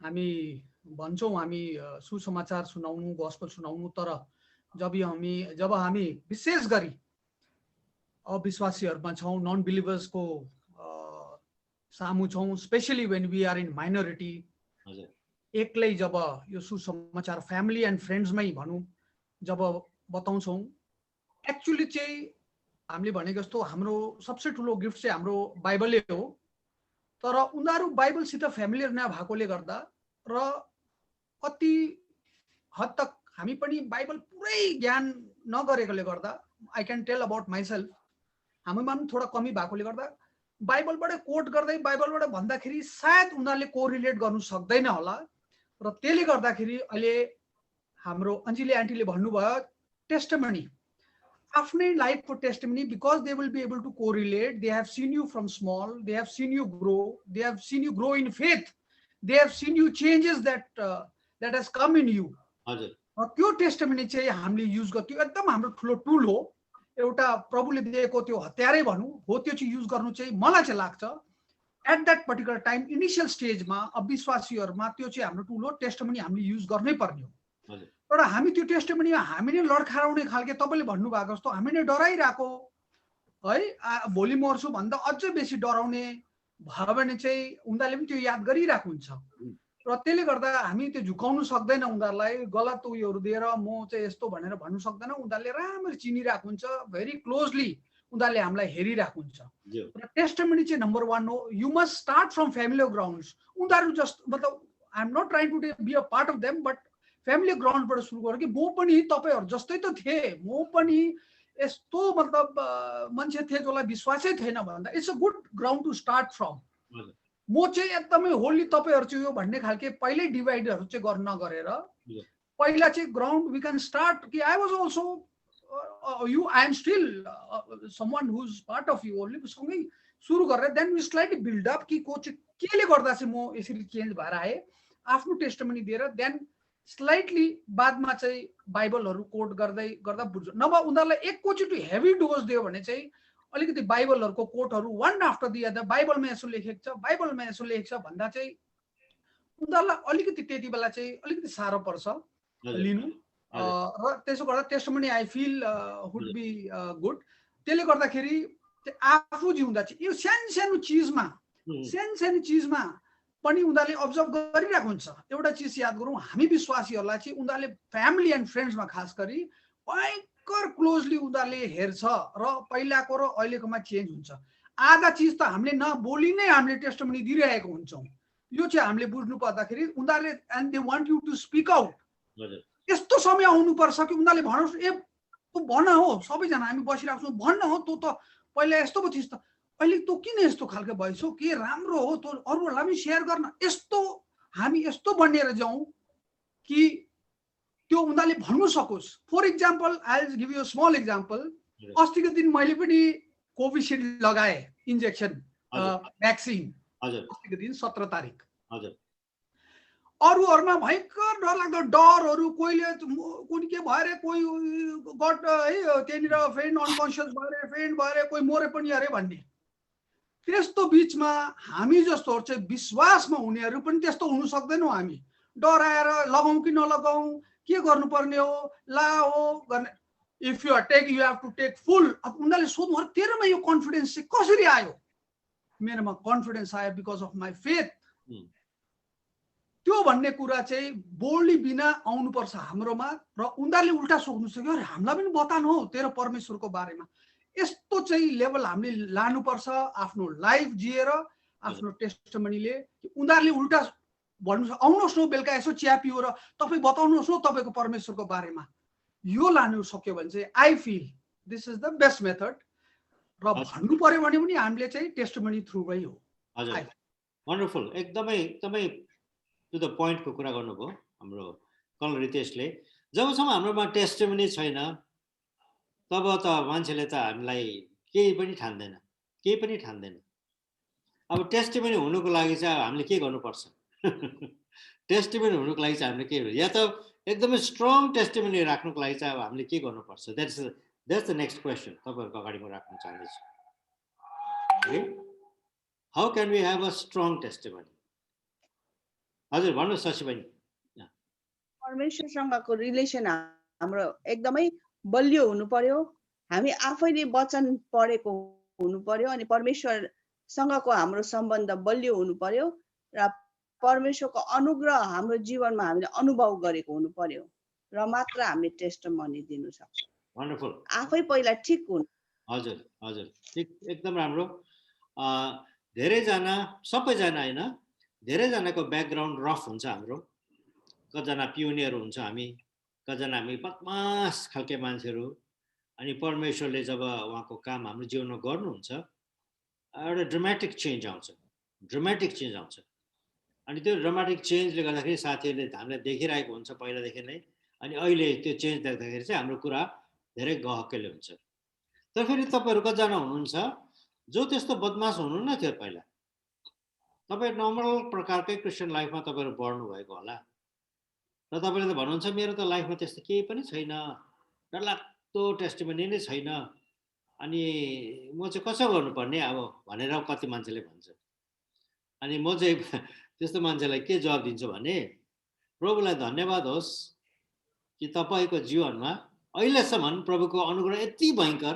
हामी भन्छौँ हामी सुसमाचार सुनाउनु, गस्पल सुनाउनु, तर जब हामी विशेष गरी अविश्वासीहरूमा छौँ, नन बिलिभर्सको सामु छौँ, specially when we are in minority, एक्लै जब यो सुसमाचार फ्यामिली एन्ड फ्रेन्ड्समै भनौँ जब बताउँछौँ, एक्चुअली चाहिँ हामीले भनेको जस्तो हाम्रो सबसे ठुलो गिफ्ट चाहिँ हाम्रो बाइबलै हो। तर उनीहरू बाइबलसित फ्यामिलियर नभएकोले गर्दा र कति हद तक हामी पनि बाइबल पुरै ज्ञान नगरेकोले गर्दा, I can tail about myself, हामीमा पनि थोडा कमी भएकोले गर्दा बाइबलबाट कोट गर्दै बाइबलबाट भन्दाखेरि सायद उनीहरूले कोरिलेट गर्नु सक्दैन होला। र त्यसले गर्दाखेरि अहिले हाम्रो अन्जिली आन्टीले भन्नुभयो टेस्टिमनी, आफ्नै लाइफको testimony, because they will be able to correlate, they have seen you from small, they have seen you grow, they have seen you grow in faith, they have seen you changes that has come in you. त्यो टेस्टिमनी चाहिँ हामीले युज गर्थ्यौँ, एकदम हाम्रो ठुलो टुल हो, एउटा प्रभुले दिएको त्यो हतियारै भनौँ हो, त्यो चाहिँ युज गर्नु चाहिँ मलाई चाहिँ लाग्छ at that particular time initial स्टेजमा अविश्वासीहरूमा त्यो चाहिँ हाम्रो ठुलो टेस्टिमनी हामीले युज गर्नै पर्ने हो। तर हामी त्यो टेस्टिमनीमा हामी नै लड्खराउने खालके तपाईँले भन्नुभएको जस्तो हामी नै डराइरहेको है, भोलि मर्छु भन्दा अझै बेसी डराउने भयो भने चाहिँ उनीहरूले पनि त्यो याद गरिरहेको हुन्छ। र त्यसले गर्दा हामी त्यो झुकाउनु सक्दैन, उनीहरूलाई गलत उयोहरू दिएर म चाहिँ यस्तो भनेर भन्नु सक्दैन। उनीहरूले राम्ररी चिनिरहेको हुन्छ, भेरी क्लोजली उनीहरूले हामीलाई हेरिरहेको हुन्छ। र टेस्टिमनी चाहिँ नम्बर 1 हो, you must start from family grounds. उनीहरू जस्ट मतलब I am not trying to be a part of them, but family ग्राउन्डबाट सुरु गरेँ कि म पनि तपाईँहरू जस्तै त थिएँ, म पनि यस्तो मतलब मान्छे थिएँ जसलाई विश्वासै थिएन भन्दा it's a good ground to start from. म चाहिँ एकदमै होली तपाईँहरू चाहिँ यो भन्ने खालके पहिल्यै डिभाइडहरू चाहिँ गर्न नगरेर पहिला चाहिँ ग्राउन्ड वी क्यान स्टार्ट कि I was also you, I am still someone who is part of you only, सँगै सुरु गरेर देन वी स्लाइटली बिल्डअप कि को चाहिँ केले गर्दा चाहिँ म यसरी चेन्ज भएर आएँ, आफ्नो टेस्टिमनी दिएर देन स्लाइटली बादमा चाहिँ बाइबलहरू कोट गर्दै गर्दा बुझ्छ। नभए उनीहरूलाई एकैचोटि हेभी डोज दियो भने चाहिँ अलिकति बाइबलहरूको कोटहरू वान आफ्टर दि अदर, बाइबलमा यसो लेखेको छ, बाइबलमा यसो लेखेको छ भन्दा चाहिँ उनीहरूलाई अलिकति त्यति बेला चाहिँ अलिकति साह्रो पर्छ लिनु। र त्यसो गर्दा testimony I feel would be good. त्यसले गर्दाखेरि आफू जिउँदा चाहिँ यो सानो सानो चिजमा पनि उनीहरूले अब्जर्भ गरिरहेको हुन्छ। एउटा चिज याद गरौँ, हामी विश्वासीहरूलाई चाहिँ उनीहरूले फ्यामिली एन्ड फ्रेन्ड्समा खास गरी भयङ्कर क्लोजली उनीहरूले हेर्छ र पहिलाको र अहिलेकोमा चेन्ज हुन्छ। आधा चिज त हामीले नबोली नै हामीले टेस्टिमनी दिइरहेको हुन्छौँ। यो चाहिँ हामीले बुझ्नु पर्दाखेरि उनीहरूले and they want you to speak out, यस्तो समय आउनुपर्छ कि उनीहरूले भनोस् ए भन हो, सबैजना हामी बसिरहेको छौँ भन्न हो, तँ त पहिला यस्तो पो थिइस् त, अहिले तँ किन यस्तो खालको भइसौ, के राम्रो हो तँ अरूहरूलाई पनि सेयर गर्न, यस्तो हामी यस्तो बनिएर जाउँ कि त्यो उनीहरूले भन्नु सकोस्। For example I will give you a small example, अस्तिको दिन मैले पनि कोभिसिल्ड लगाएँ इन्जेक्सन भ्याक्सिन, अस्तिको दिन 17 तारिक। अरूहरूमा भयङ्कर डरलाग्दो डरहरू, कोहीले कुनै के भएर कोही गट है त्यहाँनिर फ्रेन्ड अनकन्सियस भएर फ्रेन्ड भएर कोही मरे पनि अरे भन्ने। त्यस्तो बिचमा हामी जस्तोहरू चाहिँ विश्वासमा हुनेहरू पनि त्यस्तो हुनु सक्दैनौँ। हामी डराएर लगाउँ कि नलगाउँ, के गर्नुपर्ने हो, ला हो गर्ने। If you are take you have to take full. अब उनीहरूले सोध्नु तेरोमा यो कन्फिडेन्स चाहिँ कसरी आयो? मेरोमा कन्फिडेन्स आयो बिकज अफ माई फेथ। त्यो भन्ने कुरा चाहिँ बोल्डी बिना आउनुपर्छ हाम्रोमा। र उनीहरूले उल्टा सोध्नु सक्यो, अरे हामीलाई पनि बताउनु हो तेरो परमेश्वरको बारेमा। यस्तो चाहिँ लेभल हामीले लानुपर्छ आफ्नो लाइफ जिएर, आफ्नो टेस्टिमनीले। उनीहरूले उल्टा भन्नु आउनुहोस् न बेलुका यसो चिया पियो र तपाईँ बताउनुहोस् न तपाईँको परमेश्वरको बारेमा, यो लानु सक्यो भने चाहिँ I feel this is the best method. र भन्नु पर्यो भने पनि हामीले चाहिँ टेस्टिमनी थ्रुबै हो। हजुर Hi. वन्डरफुल एकदमै एकदमै टु द पोइन्टको कुरा गर्नुभयो हाम्रो कर्नल रितेशले। जबसम्म हाम्रोमा टेस्टिमनी छैन तब त मान्छेले त हामीलाई केही पनि ठान्दैन, केही पनि ठान्दैन। अब टेस्टिमनी हुनुको लागि चाहिँ अब हामीले के गर्नुपर्छ? टेस्टिमनी हुनुको लागि चाहिँ हामीले के, या त एकदमै स्ट्रङ टेस्टिमनी राख्नुको लागि चाहिँ अब हामीले के गर्नुपर्छ? द्याट्स द नेक्स्ट क्वेसन तपाईँहरूको अगाडि म राख्न चाहन्छु। How can we have a strong testimony? हजुर भन्नुहोस् शशी बहिनी। परमेश्वरसँगको रिलेसन हाम्रो एकदमै बलियो हुनु पर्यो। हामी आफैले वचन पढेको हुनु पर्यो अनि परमेश्वरसँगको हाम्रो सम्बन्ध बलियो हुनु पर्यो र परमेश्वरको अनुग्रह हाम्रो जीवनमा हामीले अनुभव गरेको हुनु पर्यो र मात्र हामीले टेस्टिमनी दिनु सक्छौँ। वन्डरफुल। आफै पहिला ठिक हुनु। हजुर हजुर ठिक एकदम राम्रो। धेरैजना, सबैजना होइन, धेरैजनाको ब्याकग्राउन्ड रफ हुन्छ हाम्रो। कतिजना पियोनियर हुन्छ हामी, कतिजना हामी बदमास खालके मान्छेहरू। अनि परमेश्वरले जब उहाँको काम हाम्रो जीवनमा गर्नुहुन्छ एउटा ड्रामेटिक चेन्ज आउँछ, ड्रामेटिक चेन्ज आउँछ। अनि त्यो ड्रामेटिक चेन्जले गर्दाखेरि साथीहरूले हामीलाई देखिरहेको हुन्छ पहिलादेखि नै, अनि अहिले त्यो चेन्ज देख्दाखेरि चाहिँ हाम्रो कुरा धेरै गहकिलो हुन्छ। तर फेरि तपाईँहरू कतिजना हुनुहुन्छ जो त्यस्तो बदमास हुनुहुन्न थियो पहिला, तपाईँ नर्मल प्रकारकै क्रिस्चियन लाइफमा तपाईँहरू बढ्नु भएको होला र तपाईँले त भन्नुहुन्छ मेरो त लाइफमा त्यस्तो केही पनि छैन, डरलाग्दो टेस्टिमनी नै छैन, अनि म चाहिँ कसो गर्नुपर्ने अब भनेर कति मान्छेले भन्छ। अनि म चाहिँ त्यस्तो मान्छेलाई के जवाब दिन्छु भने, प्रभुलाई धन्यवाद होस् कि तपाईँको जीवनमा अहिलेसम्म प्रभुको अनुग्रह यति भयङ्कर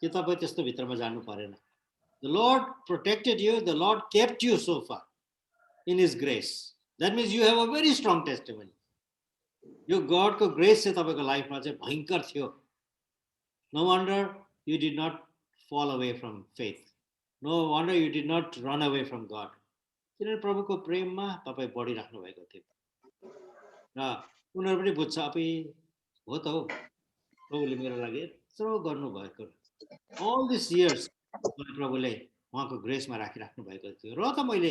कि तपाईँ त्यस्तो भित्रमा जानु परेन। The Lord protected you, the Lord kept you so far in His grace. That means you have a very strong testimony. यो गडको ग्रेस चाहिँ तपाईँको लाइफमा चाहिँ भयङ्कर थियो। No wonder you did not fall away from faith. No wonder you did not run away from God. किनभने प्रभुको प्रेममा तपाईँ बढिराख्नु भएको थियो र उनीहरू पनि बुझ्छ अब हो त हौ प्रभुले मेरो लागि यत्रो गर्नुभएको। All these years प्रभुले उहाँको ग्रेसमा राखिराख्नु भएको थियो र त मैले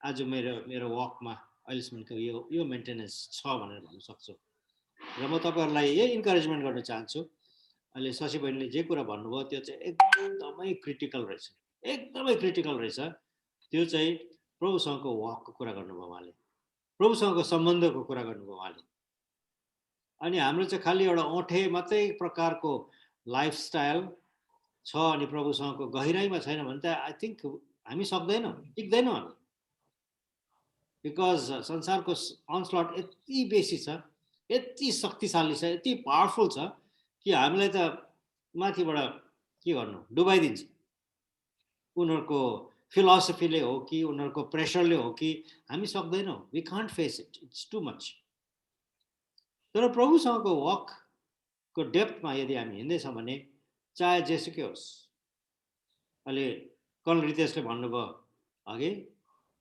आज मेरो वकमा अहिलेसम्मको यो मेन्टेनेन्स छ भनेर भन्न सक्छु। र म तपाईँहरूलाई यही इन्करेजमेन्ट गर्न चाहन्छु। अहिले शशी बहिनीले जे कुरा भन्नुभयो त्यो चाहिँ एकदमै क्रिटिकल रहेछ, एकदमै क्रिटिकल रहेछ। त्यो चाहिँ प्रभुसँगको वकको कुरा गर्नुभयो उहाँले, प्रभुसँगको सम्बन्धको कुरा गर्नुभयो उहाँले। अनि हाम्रो चाहिँ खालि एउटा औँठे मात्रै प्रकारको लाइफस्टाइल छ अनि प्रभुसँगको गहिराइमा छैन भने त आई थिङ्क हामी सक्दैनौँ, टिक्दैनौँ हामी। बिकज संसारको अनस्लट यति बेसी छ, यति शक्तिशाली छ, यति पावरफुल छ कि हामीलाई त माथिबाट के गर्नु डुबाइदिन्छ। उनीहरूको फिलोसफीले हो कि उनीहरूको प्रेसरले हो कि हामी सक्दैनौँ। We can't face it, it's too much. तर प्रभुसँगको वकको डेप्थमा यदि हामी हिँड्दैछौँ भने चाहे जेसुकै होस्, अहिले कर्नल रितेशले भन्नुभयो अघि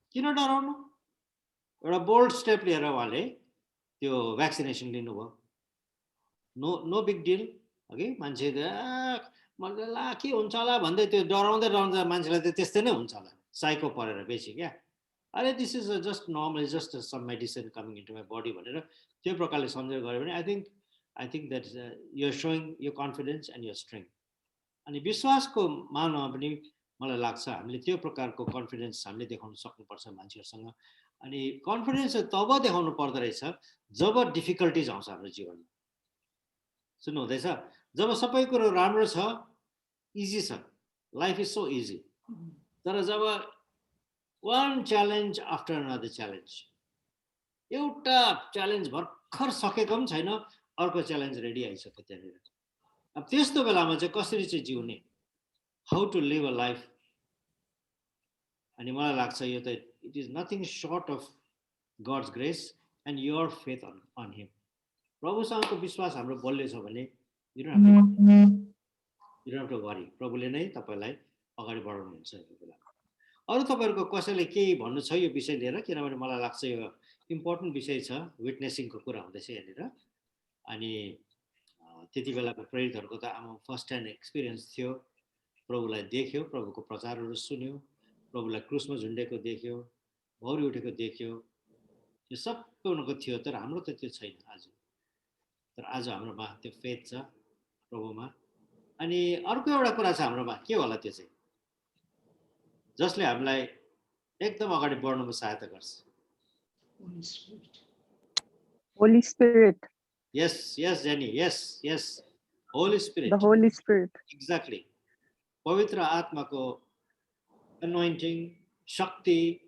किन डराउनु, एउटा बोल्ड स्टेप लिएर उहाँले त्यो भ्याक्सिनेसन लिनुभयो। No big deal. अघि मान्छे मलाई ला के हुन्छ होला भन्दै त्यो डराउँदै डराउँदा मान्छेलाई त त्यस्तै नै हुन्छ होला, साइको परेर बेसी क्या। अरे this is just normal, just some medicine coming into my body भनेर त्यो प्रकारले सम्झेर गऱ्यो भने I think that you're showing यो कन्फिडेन्स एन्ड यो स्ट्रेङ्थ। अनि विश्वासको मामलामा पनि मलाई लाग्छ हामीले त्यो प्रकारको कन्फिडेन्स हामीले देखाउन सक्नुपर्छ मान्छेहरूसँग। अनि कन्फिडेन्स चाहिँ तब देखाउनु पर्दो रहेछ जब डिफिकल्टिज आउँछ हाम्रो जीवनमा। सुन्नु हुँदैछ? जब सबै कुरो राम्रो छ, इजी छ, लाइफ इज सो इजी। तर जब one challenge after another challenge, एउटा च्यालेन्ज भर्खर सकेको पनि छैन, अर्को च्यालेन्ज रेडी आइसक्यो त्यहाँनिर। अब त्यस्तो बेलामा चाहिँ कसरी चाहिँ जिउने, how to live a life. अनि मलाई लाग्छ यो त it is nothing short of God's grace and your faith on him. प्रभुसँगको विश्वास हाम्रो बलियो छ भने you don't have to worry, प्रभुले नै तपाईँलाई अगाडि बढाउनुहुन्छ यो बेलामा। अरू तपाईँहरूको कसैले केही भन्नु छ यो विषय लिएर? किनभने मलाई लाग्छ यो इम्पोर्टेन्ट विषय छ, विटनेसिङको कुरा हुँदैछ यहाँनिर। अनि त्यति बेलाको प्रेरितहरूको त आमा फर्स्ट ह्यान्ड एक्सपिरियन्स थियो, प्रभुलाई देख्यो, प्रभुको प्रचारहरू सुन्यो, प्रभुलाई क्रुसमा झुन्डेको देख्यो, भौरी उठेको देख्यो, त्यो सबै उनीहरूको थियो, तर हाम्रो त त्यो छैन आज। तर आज हाम्रोमा त्यो फेथ छ प्रभुमा। अनि अर्को एउटा कुरा छ हाम्रोमा, के होला त्यो चाहिँ, जसले हामीलाई एकदम अगाडि बढ्नुमा सहायता गर्छ। Holy Spirit, Yes, yes, Jenny. Yes, yes. Holy Spirit. the Holy Spirit. Exactly. पवित्र आत्माको anointing, शक्ति,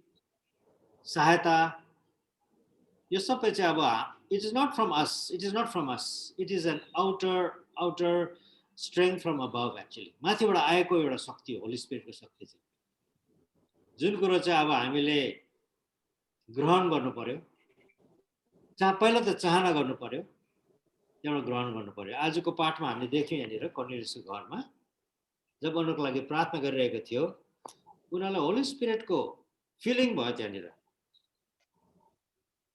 सहायता, यो सबै चाहिँ अब it is not from us. It is not from us. It is an outer strength from above actually. माथिबाट आएको एउटा शक्ति हो, होली स्पिरिटको शक्ति चाहिँ, जुन कुरो चाहिँ अब हामीले ग्रहण गर्नु पर्यो। पहिला त चाहना गर्नु पर्यो, त्यहाँबाट ग्रहण गर्नु पर्यो। आजको पाठमा हामीले देख्यौँ यहाँनिर कर्नेलियसको घरमा जब उनीहरूको लागि प्रार्थना गरिरहेको थियो, उनीहरूलाई होली स्पिरिटको फिलिङ भयो त्यहाँनिर।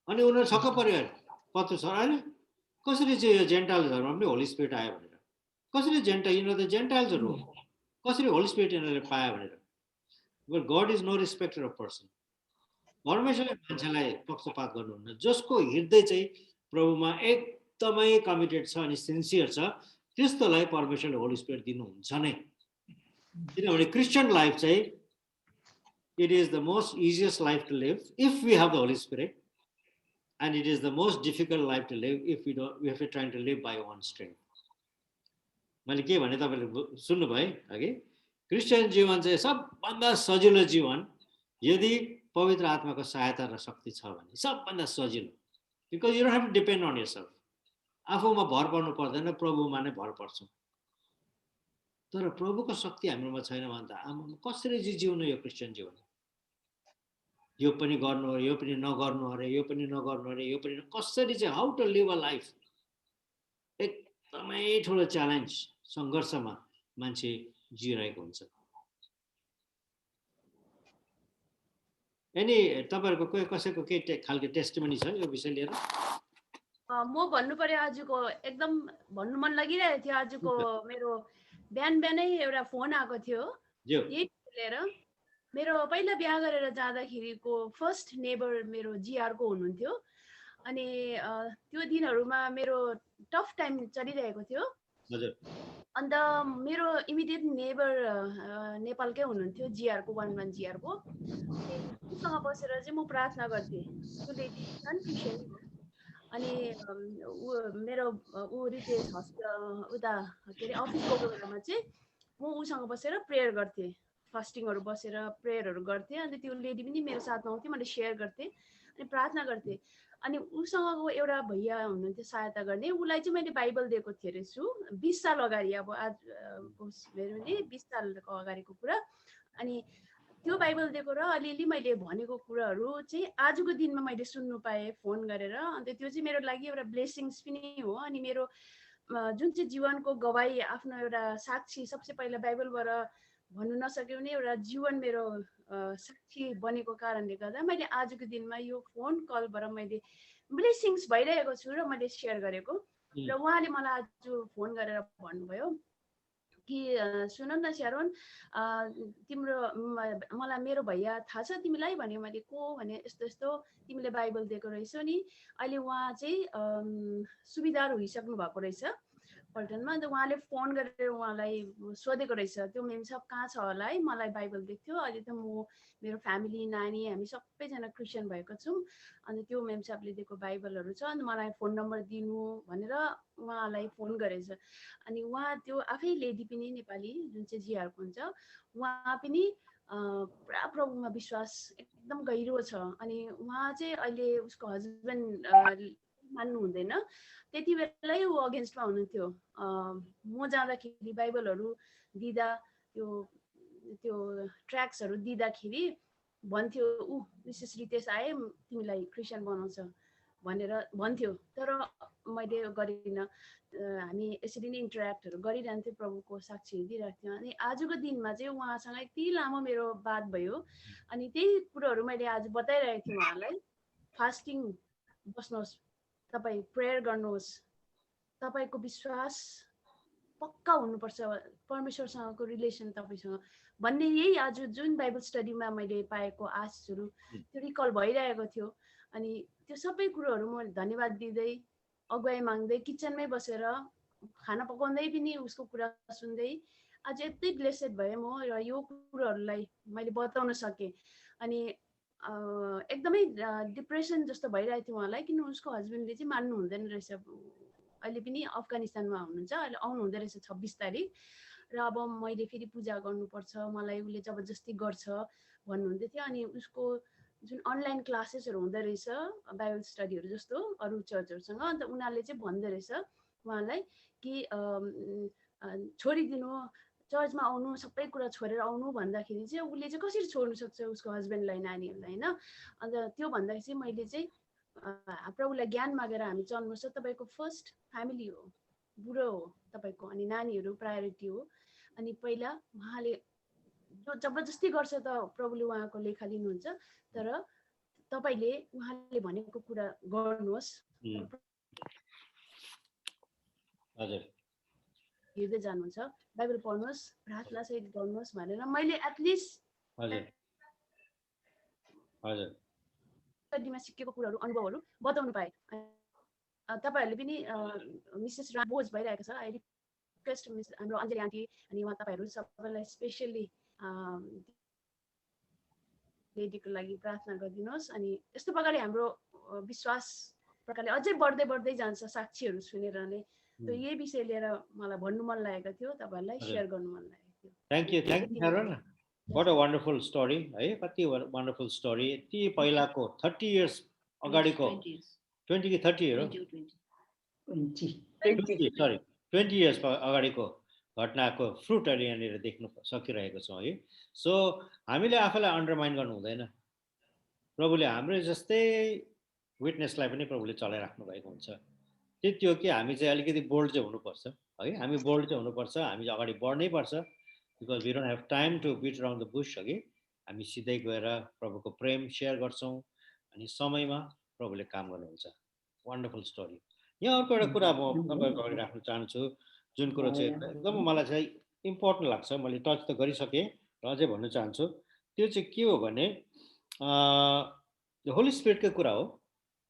अनि उनीहरू छक्क पर्यो, पत्रुस होइन कसरी चाहिँ यो जेन्टाइल्सहरूमा पनि होली स्पिरिट आयो भनेर, कसरी यिनीहरू त जेन्टाइल्सहरू हो, कसरी होली स्पिरिट यिनीहरूले पायो भनेर। But God is no respecter of person. परमेश्वरले मान्छेलाई पक्षपात गर्नुहुन्न। जसको हृदय चाहिँ प्रभुमा एकदमै कमिटेड छ अनि सिन्सियर छ, त्यस्तोलाई परमेश्वरले होली स्पिरिट दिनुहुन्छ नै। किनभने क्रिस्चियन लाइफ चाहिँ it is the most easiest life to live if we have the Holi spirit, and it is the most difficult life to live if we have trying to live by one strength. मैले के भने तपाईँले सुन्नुभयो अघि, क्रिस्चियन जीवन चाहिँ सबभन्दा सजिलो जीवन यदि पवित्र आत्माको सहायता र शक्ति छ भने, सबभन्दा सजिलो। Because you don't have to depend on yourself. आफूमा भर पर्नु पर्दैन, प्रभुमा नै भर पर्छ। तर प्रभुको शक्ति हाम्रोमा छैन भने त आमा कसरी जिउनु यो क्रिस्चियन जीवन? यो पनि गर्नु अरे, यो पनि नगर्नु अरे, यो पनि नगर्नु अरे, यो पनि कसरी चाहिँ how to live a life, एकदमै ठुलो च्यालेन्ज, सङ्घर्षमा मान्छे जिइरहेको हुन्छ। अनि तपाईँहरूको कोही कसैको केही खालको टेस्टिमनी छ यो विषय लिएर? म भन्नु पर्यो, आजको एकदम भन्नु मन लागिरहेको थियो। आजको मेरो बिहानै एउटा फोन आएको थियो यही लिएर। मेरो पहिला बिहा गरेर जाँदाखेरिको फर्स्ट नेबर मेरो जिआरको हुनुहुन्थ्यो। अनि त्यो दिनहरूमा मेरो टफ टाइम चलिरहेको थियो। अन्त मेरो इमिडिएट नेबर नेपालकै हुनुहुन्थ्यो, जिआरको 11 जिआरको। उसँग बसेर चाहिँ म प्रार्थना गर्थेँ। त्यो लेडी क्रिस्चियन। अनि मेरो ऊ रितेश उता के अरे अफिसको बेलामा चाहिँ म उसँग बसेर प्रेयर गर्थेँ, फास्टिङहरू बसेर प्रेयरहरू गर्थेँ। अनि त्यो लेडी पनि मेरो साथमा आउँथ्यो, मैले सेयर गर्थेँ अनि प्रार्थना गर्थेँ। अनि उसँगको एउटा भैया हुनुहुन्थ्यो सहायता गर्ने, उसलाई चाहिँ मैले बाइबल दिएको थिएँ रहेछु 20 साल अगाडि। अब आज मेरो नि 20 सालको अगाडिको कुरा। अनि त्यो बाइबल दिएको र अलिअलि मैले भनेको कुराहरू चाहिँ आजको दिनमा मैले सुन्नु पाएँ फोन गरेर। अन्त त्यो चाहिँ मेरो लागि एउटा ब्लेसिङ्स पनि हो। अनि मेरो जुन चाहिँ जीवनको गवाई, आफ्नो एउटा साक्षी, सबसे पहिला बाइबलबाट भन्नु नसक्यो भने एउटा जीवन मेरो साक्षी बनेको कारणले गर्दा मैले आजको दिनमा यो फोन कलबाट मैले ब्लेसिङ्स भइरहेको छु र मैले सेयर गरेको। र उहाँले मलाई आज फोन गरेर भन्नुभयो कि सुन न स्यारोन, तिम्रो मलाई मेरो भैया थाहा छ तिमीलाई भने। मैले को भने यस्तो यस्तो तिमीले बाइबल दिएको रहेछौ नि, अहिले उहाँ चाहिँ सुविधार होइसक्नु भएको रहेछ पल्टनमा। अन्त उहाँले फोन गरेर उहाँलाई सोधेको रहेछ त्यो मेम साहब कहाँ छ होला है, मलाई बाइबल दिएको थियो। अहिले त म मेरो फ्यामिली, नानी, हामी सबैजना क्रिस्चियन भएको छौँ। अनि त्यो मेम साहबले दिएको बाइबलहरू छ, अनि मलाई फोन नम्बर दिनु भनेर उहाँलाई फोन गरेछ। अनि उहाँ त्यो आफै लेडी पनि नेपाली, जुन चाहिँ जिआरको हुन्छ, उहाँ पनि पुरा प्रभुमा विश्वास एकदम गहिरो छ। अनि उहाँ चाहिँ अहिले उसको हस्बेन्ड मान्नु हुँदैन, त्यति बेलै ऊ अगेन्स्टमा हुनुहुन्थ्यो। म जाँदाखेरि बाइबलहरू दिँदा त्यो ट्र्याक्सहरू दिँदाखेरि भन्थ्यो ऊ मिसेस रितेश आए तिमीलाई क्रिस्चियन बनाउँछ भनेर भन्थ्यो। तर मैले गरिनँ। हामी यसरी नै इन्टरेक्टहरू गरिरहन्थ्यौँ, प्रभुको साक्षीहरू दिइरहेको थियौँ। अनि आजको दिनमा चाहिँ उहाँसँग यति लामो मेरो बात भयो। अनि त्यही कुरोहरू मैले आज बताइरहेको थिएँ उहाँलाई। फास्टिङ बस्नुहोस्, तपाईँ प्रेयर गर्नुहोस्, तपाईँको विश्वास पक्का हुनुपर्छ परमेश्वरसँगको रिलेसन तपाईँसँग भन्ने यही आज जुन बाइबल स्टडीमा मैले पाएको आशहरू त्यो रिकल भइरहेको थियो। अनि त्यो सबै कुरोहरू म धन्यवाद दिँदै अगुवाई माग्दै किचनमै बसेर खाना पकाउँदै पनि उसको कुरा सुन्दै आज यति ब्लेसेड भएँ म र यो कुरोहरूलाई मैले बताउन सकेँ। अनि एकदमै डिप्रेसन जस्तो भइरहेको थियो उहाँलाई, किन उसको हस्बेन्डले चाहिँ मान्नु हुँदैन रहेछ। अहिले पनि अफगानिस्तानमा हुनुहुन्छ, अहिले आउनु हुँदो रहेछ 26 तारिक। र अब मैले फेरि पूजा गर्नुपर्छ, मलाई उसले जबरजस्ती गर्छ भन्नुहुँदै थियो। अनि उसको जुन अनलाइन क्लासेसहरू हुँदो रहेछ बाइबल स्टडीहरू जस्तो अरू चर्चहरूसँग, अन्त उनीहरूले चाहिँ भन्दो रहेछ उहाँलाई कि छोडिदिनु, चर्चमा आउनु, सबै कुरा छोडेर आउनु भन्दाखेरि चाहिँ उसले चाहिँ कसरी छोड्नु सक्छ उसको हस्बेन्डलाई, नानीहरूलाई, होइन। अन्त त्यो भन्दाखेरि चाहिँ मैले चाहिँ प्रभुलाई ज्ञान मागेर हामी चल्नुपर्छ। तपाईँको फर्स्ट फ्यामिली हो, बुढो हो तपाईँको, अनि नानीहरू प्रायोरिटी हो। अनि पहिला उहाँले जो जबरजस्ती गर्छ त प्रभुले उहाँको लेखा लिनुहुन्छ, तर तपाईँले उहाँले भनेको कुरा गर्नुहोस्, हजुर हेर्दै जानुहुन्छ, बाइबल पढ्नुहोस्, प्रार्थना सहित गर्नुहोस् भनेर मैले एटलिस्ट हजुर हजुर स्टडीमा सिकेको कुराहरू अनुभवहरू बताउनु पाएँ। तपाईँहरूले पनि मिसेस बोझ भइरहेको छ। आई रिक्वेस्ट हाम्रो अञ्जली आन्टी अनि उहाँ तपाईँहरू सबैलाई स्पेसल्ली लेडीको लागि प्रार्थना गरिदिनुहोस्। अनि यस्तो प्रकारले हाम्रो विश्वास प्रकारले अझै बढ्दै बढ्दै जान्छ साक्षीहरू सुनेर नै। त्यो यही विषय लिएर मलाई भन्नु मन लागेको थियो, तपाईँहरूलाई सेयर गर्नु मन लागेको थियो। Thank you Sharon. What a wonderful story है, कति वन्डरफुल स्टोरी। यति पहिलाको 30 इयर्स अगाडिको 20 कि 30 हो, 20 इयर्स अगाडिको घटनाको फ्रुट अहिले यहाँनिर देख्न सकिरहेको छौँ है। सो हामीले आफूलाई अन्डरमाइन गर्नु हुँदैन। प्रभुले हाम्रो जस्तै विटनेसलाई पनि प्रभुले चलाइराख्नु भएको हुन्छ। त्यति हो कि हामी चाहिँ अलिकति बोल्ड चाहिँ हुनुपर्छ है। हामी बोल्ड चाहिँ हुनुपर्छ, हामी अगाडि बढ्नै पर्छ। Because we don't have time to beat around the bush है। हामी सिधै गएर प्रभुको प्रेम सेयर गर्छौँ अनि समयमा प्रभुले काम गर्नुहुन्छ। Wonderful story. यहाँ अर्को एउटा कुरा म तपाईँको अगाडि राख्न चाहन्छु, जुन कुरो चाहिँ एकदम मलाई चाहिँ इम्पोर्टेन्ट लाग्छ, मैले टच त गरिसकेँ र अझै भन्न चाहन्छु। त्यो चाहिँ के हो भने होली स्पिरिटकै कुरा हो।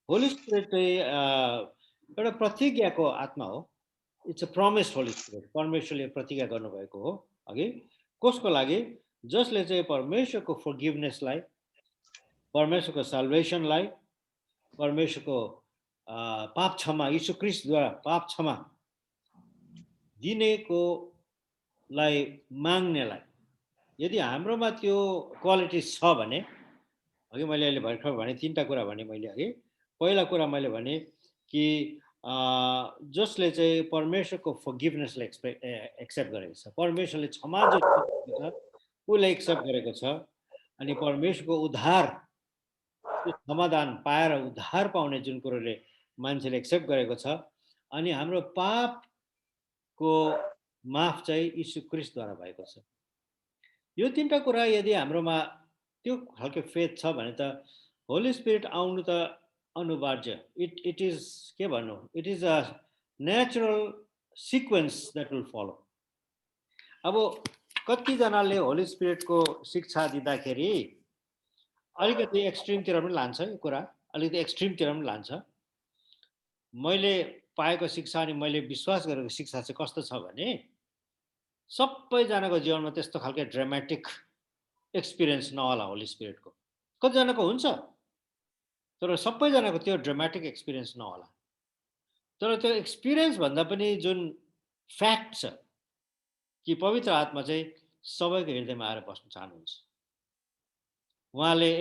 होली स्पिरिट चाहिँ एउटा प्रतिज्ञाको आत्मा हो। It's a promise Holi spirit, परमेश्वरले प्रतिज्ञा गर्नुभएको हो अघि। कसको लागि? जसले चाहिँ परमेश्वरको फर्गिभनेसलाई, परमेश्वरको साल्भेसनलाई, परमेश्वरको पाप क्षमा, यीशु ख्रीष्टद्वारा पाप क्षमा दिनेकोलाई माग्नेलाई, यदि हाम्रोमा त्यो क्वालिटी छ भने, अघि मैले अहिले भर्खर भने 3टा कुरा भने मैले अघि। पहिला कुरा मैले भने कि जसले चाहिँ परमेश्वरको फर्गिभनेसलाई एक्सेप्ट गरेको छ, परमेश्वरले क्षमा जो छ उसलाई एक्सेप्ट गरेको छ, अनि परमेश्वरको उद्धार, समाधान पाएर उद्धार पाउने जुन कुरोले मान्छेले एक्सेप्ट गरेको छ, अनि हाम्रो पापको माफ चाहिँ यीशु ख्रीष्टद्वारा भएको छ। यो 3टा कुरा यदि हाम्रोमा त्यो खालको फेथ छ भने त होली स्पिरिट आउनु त अनिवार्य। इट इज के भन्नु, it is a natural sequence that will follow. अब कतिजनाले होली स्पिरिटको शिक्षा दिँदाखेरि अलिकति एक्सट्रिमतिर पनि लान्छ यो कुरा, अलिकति एक्सट्रिमतिर पनि लान्छ। मैले पाएको शिक्षा अनि मैले विश्वास गरेको शिक्षा चाहिँ कस्तो छ भने, सबैजनाको जीवनमा त्यस्तो खालको ड्रामेटिक एक्सपिरियन्स नहोला होली स्पिरिटको। कतिजनाको हुन्छ, तर सबैजनाको त्यो ड्रामेटिक एक्सपिरियन्स नहोला। तर त्यो एक्सपिरियन्स भन्दा पनि जुन फ्याक्ट छ कि पवित्र आत्मा चाहिँ सबैको हृदयमा आएर बस्न चाहनुहुन्छ। उहाँले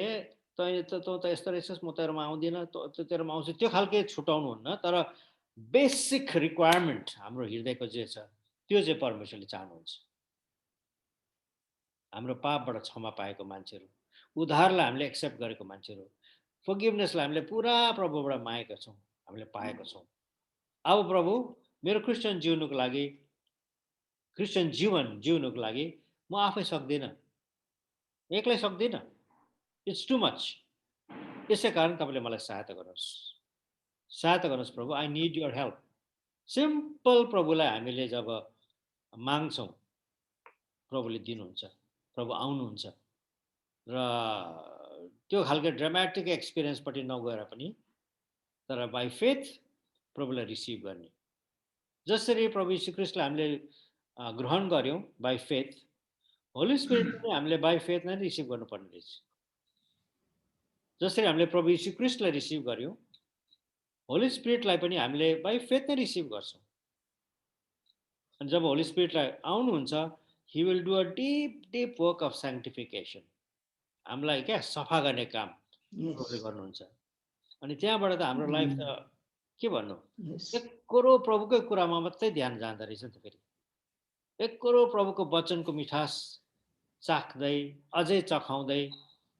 तँ त यस्तो रहेछस्, म तेरोमा आउँदिनँ, तेरोमा आउँछु, त्यो खालके छुटाउनुहुन्न। तर बेसिक रिक्वायरमेन्ट हाम्रो हृदयको जे छ त्यो चाहिँ परमेश्वरले चाहनुहुन्छ। हाम्रो पापबाट क्षमा पाएको मान्छेहरू, उद्धारलाई हामीले एक्सेप्ट गरेको मान्छेहरू, फर्गिभनेसलाई हामीले पुरा प्रभुबाट मागेका छौँ, हामीले पाएको छौँ। अब प्रभु मेरो क्रिस्चियन जिउनुको लागि, क्रिस्चियन जीवन जिउनुको लागि म आफै सक्दिनँ, एक्लै सक्दिनँ, इट्स टु मच। यसै कारण तपाईँले मलाई सहायता गर्नुहोस्, सहायता गर्नुहोस् प्रभु, I need your help. Simple प्रभुलाई हामीले जब माग्छौँ प्रभुले दिनुहुन्छ, प्रभु आउनुहुन्छ र त्यो खालको ड्रामेटिक एक्सपिरियन्सपट्टि नगएर पनि तर बाई फेथ प्रभुलाई रिसिभ गर्ने, जसरी प्रभु यीशु ख्रीष्टलाई हामीले ग्रहण गर्यौँ बाई फेथ, होली स्पिरिट पनि हामीले बाई फेथ नै रिसिभ गर्नुपर्ने रहेछ। जसरी हामीले प्रभु यीशु ख्रीष्टलाई रिसिभ गर्यौँ, होली स्पिरिटलाई पनि हामीले बाई फेथ नै रिसिभ गर्छौँ। अनि जब होली स्पिरिटलाई आउनुहुन्छ, he will do a deep deep work of sanctification, हामीलाई क्या सफा गर्ने काम प्रभुले गर्नुहुन्छ। अनि त्यहाँबाट त हाम्रो लाइफ त के भन्नु, एकरो प्रभुकै कुरामा मात्रै ध्यान जाँदो रहेछ नि त। फेरि एकरो प्रभुको वचनको मिठास चाख्दै अझै चखाउँदै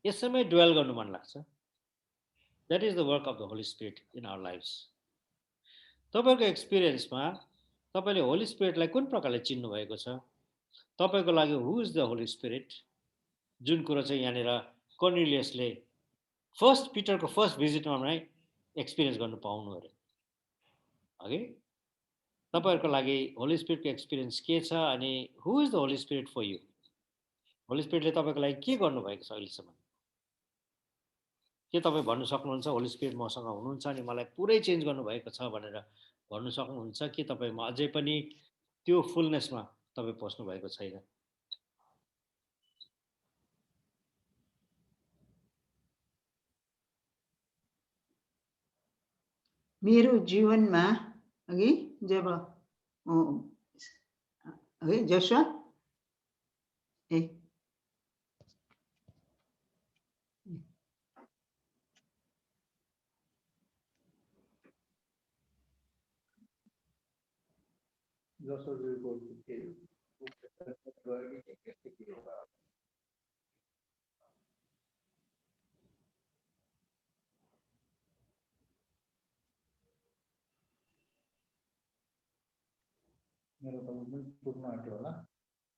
यसैमै डुवेल गर्नु मन लाग्छ। That is the work of the Holi Spirit in our lifes. तपाईँको एक्सपिरियन्समा तपाईँले होली स्पिरिटलाई कुन प्रकारले चिन्नु भएको छ? तपाईँको लागि हु इज द होली स्पिरिट? जुन कुरो चाहिँ यहाँनिर कर्नेलियसले फर्स्ट पिटरको फर्स्ट भिजिटमा नै एक्सपिरियन्स गर्नु पाउनु अरे। अघि तपाईँहरूको लागि होली स्पिरिटको एक्सपिरियन्स के छ अनि who is the Holi spirit for you? Holy स्पिरिटले तपाईँको लागि के गर्नुभएको छ अहिलेसम्म? के तपाईँ भन्नु सक्नुहुन्छ होली स्पिरिट मसँग हुनुहुन्छ अनि मलाई पुरै चेन्ज गर्नुभएको छ भनेर भन्नु सक्नुहुन्छ कि तपाईँमा अझै पनि त्यो फुलनेसमा तपाईँ पस्नु भएको छैन? मेरो जीवनमा अघि जब जोसुवा मेरो पनि पुग्न आँट्यो होला।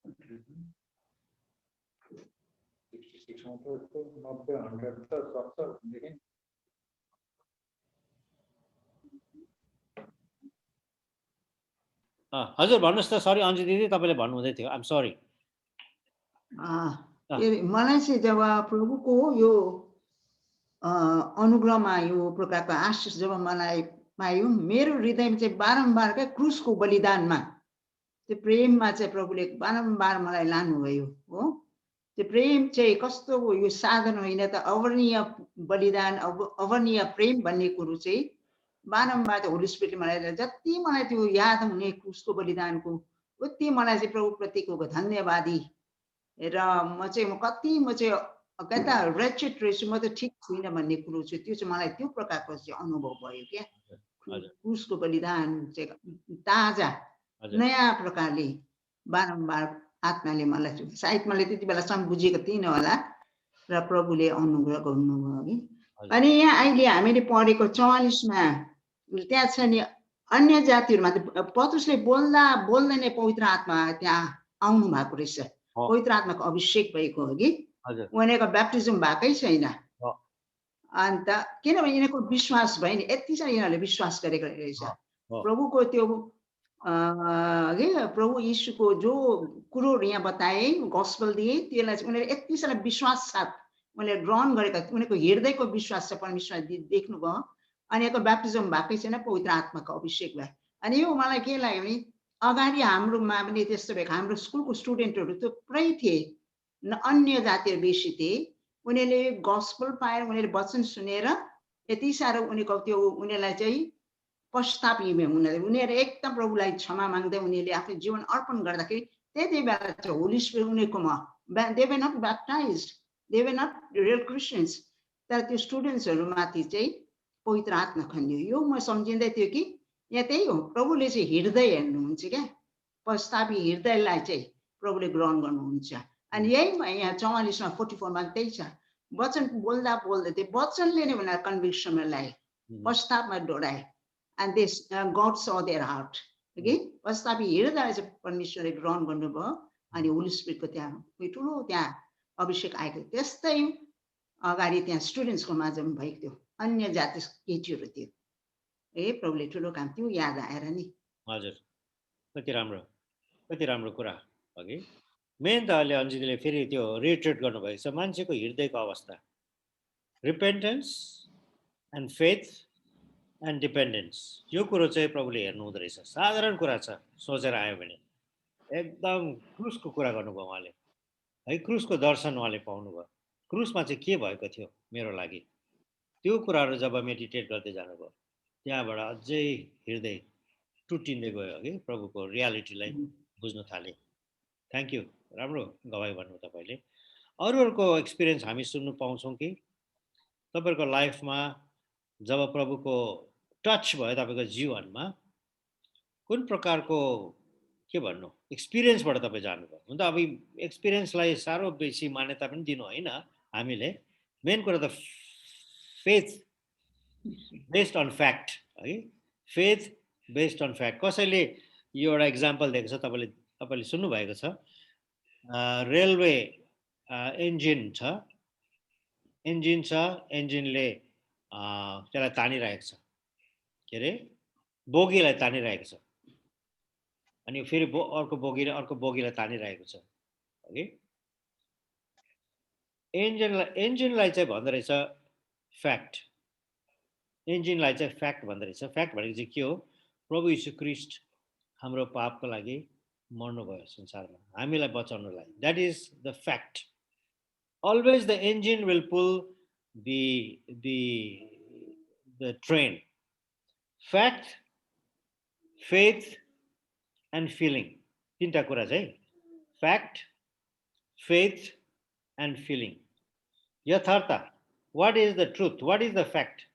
66 मा त 90 100 त सक्छ भनेदेखि हजुर भन्नुहोस् त। सरी अन्जु दिदी, तपाईँले भन्नुहुँदै थियो। I'm sorry. मलाई चाहिँ जब प्रभुको यो अनुग्रहमा यो प्रकारको आशिष जब मलाई पायो, मेरो हृदयमा चाहिँ बारम्बार क्या क्रुसको बलिदानमा त्यो प्रेममा चाहिँ प्रभुले बारम्बार मलाई लानुभयो हो। त्यो प्रेम चाहिँ कस्तो हो, यो साधन होइन त, अवर्णीय बलिदान, अवर्णीय प्रेम भन्ने कुरो चाहिँ बारम्बार त्यो होली स्पिरिटले मलाई, जति मलाई त्यो याद हुने क्रुसको बलिदानको, उति मलाई चाहिँ प्रभुप्रतिको धन्यवादी र म चाहिँ कता रेचेट रहेछु, म त ठिक छुइनँ भन्ने कुरो चाहिँ त्यो चाहिँ मलाई त्यो प्रकारको चाहिँ अनुभव भयो क्या। क्रुसको बलिदान चाहिँ ताजा नयाँ प्रकारले बारम्बार आत्माले मलाई, सायद मैले त्यति बेलासम्म बुझेको थिइनँ होला र प्रभुले अनुग्रह गर्नुभयो कि। अनि यहाँ अहिले हामीले पढेको 44मा त्यहाँ छ नि, अन्य जातिहरूमा पत्रुसले बोल्दै नै पवित्र आत्मा त्यहाँ आउनु भएको रहेछ, पवित्र आत्माको अभिषेक भएको हो कि। उनीहरूको ब्याप्टिजम भएकै छैन। अन्त किनभने यिनीहरूको विश्वास भयो नि, यति चाहिँ यिनीहरूले विश्वास गरेको रहेछ प्रभुको त्यो प्रभु यीशुको जो कुरोहरू यहाँ बताए, गस्पल दिए, त्यसलाई चाहिँ उनीहरू यति साह्रो विश्वास साथ उनीहरूले ग्रहण गरेका, उनीहरूको हृदयको विश्वास छ परमेश्वर देख्नुभयो। अनि यहाँको ब्याप्टिजम भएकै छैन, पवित्र आत्माको अभिषेक भयो। अनि यो मलाई के लाग्यो भने अगाडि हाम्रोमा पनि त्यस्तो भएको, हाम्रो स्कुलको स्टुडेन्टहरू थुप्रै थिए, अन्य जातिहरू बेसी थिए। उनीहरूले गस्पल पाएर उनीहरूले वचन सुनेर यति साह्रो उनीहरूको त्यो उनीहरूलाई चाहिँ पश्चाताप उनीहरू एकदम प्रभुलाई क्षमा माग्दै उनीहरूले आफ्नो जीवन अर्पण गर्दाखेरि त्यति बेला चाहिँ होली स्पिरिट उनीहरूकोमा, they were not baptized, they were not real Christians, तर त्यो स्टुडेन्ट्सहरूमाथि चाहिँ पवित्र आत्मा खन्यो। यो म सम्झिँदै थियो कि यहाँ त्यही हो, प्रभुले चाहिँ हृदय हेर्नुहुन्छ क्या, पश्चातापी हृदयलाई चाहिँ प्रभुले ग्रहण गर्नुहुन्छ। अनि यही यहाँ 44मा 44मा त्यही छ, वचन बोल्दा बोल्दै त्यो वचनले नै उनीहरू कन्भिक्सनमा ल्याए, पश्चातापमा डोराए। And this God saw their heart. Okay, पश्चातापी हृदयलाई चाहिँ परमेश्वरले ग्रहण गर्नुभयो अनि होली स्पिरिटको त्यहाँ ठुलो त्यहाँ अभिषेक आएको। त्यस्तै अगाडि त्यहाँ स्टुडेन्ट्सको माझमा भएको थियो, अन्य जाति केटीहरू थियो। प्रभुले ठुलो काम त्यो याद आएर नि। हजुर, कति राम्रो। कति राम्रो कुरा हो कि मेन त अहिले अन्जिले फेरि त्यो रिट्रेट गर्नुभएको छ मान्छेको हृदयको अवस्था रिपेन्टेन्स एन्ड फेथ एन्ड डिपेन्डेन्स यो कुरो चाहिँ प्रभुले हेर्नु हुँदो रहेछ साधारण कुरा छ सोचेर आयो भने एकदम क्रुसको कुरा गर्नुभयो उहाँले है क्रुसको दर्शन उहाँले पाउनुभयो क्रुसमा चाहिँ के भएको थियो मेरो लागि त्यो कुराहरू जब मेडिटेट गर्दै जानुभयो त्यहाँबाट अझै हृदय टुटिँदै गयो कि प्रभुको रियालिटीलाई बुझ्न थाले थ्याङ्क यू राम्रो गवाई भन्नु तपाईँले अरूहरूको एक्सपिरियन्स हामी सुन्नु पाउँछौँ कि तपाईँहरूको लाइफमा जब प्रभुको टच भयो तपाईँको जीवनमा कुन प्रकारको के भन्नु एक्सपिरियन्सबाट तपाईँ जानुभयो हुन त अब एक्सपिरियन्सलाई साह्रो बेसी मान्यता पनि दिनु होइन हामीले मेन कुरा त फेथ बेस्ड अन फ्याक्ट है फेथ बेस्ड अन फ्याक्ट कसैले यो एउटा इक्जाम्पल दिएको छ तपाईँले सुन्नुभएको छ रेलवे इन्जिन छ इन्जिनले त्यसलाई तानिरहेको छ के अरे बोगीलाई तानिरहेको छ अनि फेरि अर्को बोगीलाई तानिरहेको छ है इन्जिनलाई चाहिँ भन्दो रहेछ फ्याक्ट इन्जिनलाई चाहिँ फ्याक्ट भन्दो रहेछ फ्याक्ट भनेको चाहिँ के हो प्रभु यीशु ख्रीष्ट हाम्रो पापको लागि मर्नुभयो संसारमा हामीलाई बचाउनलाई that is the fact always the engine will pull the train fact faith and feeling तीनटा कुरा चाहिँ fact faith and feeling यथार्थ what is the truth what is the fact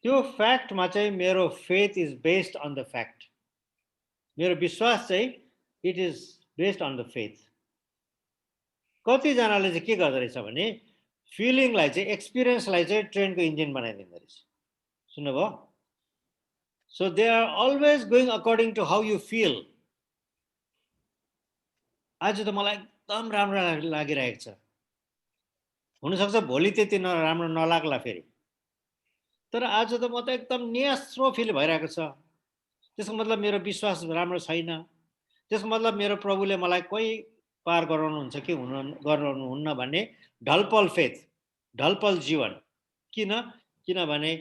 त्यो fact मा चाहिँ मेरो faith is based on the fact मेरो विश्वास चाहिँ it is based on the faith कतिजनाले चाहिँ के गर्दो रहेछ भने फिलिङलाई चाहिँ एक्सपिरियन्सलाई चाहिँ ट्रेनको इन्जिन बनाइदिँदो रहेछ सुन्नुभयो so they are always going according to how you feel आज त मलाई एकदम राम्रो लागिरहेको छ हुनसक्छ भोलि त्यति राम्रो नलाग्ला फेरि तर आज त म त एकदम नियास्रो फिल भइरहेको छ त्यसको मतलब मेरो विश्वास राम्रो छैन त्यसको मतलब मेरो प्रभुले मलाई कोही पार गराउनुहुन्छ कि गराउनुहुन्न भन्ने ढलपल फेथ ढलपल जीवन किनभने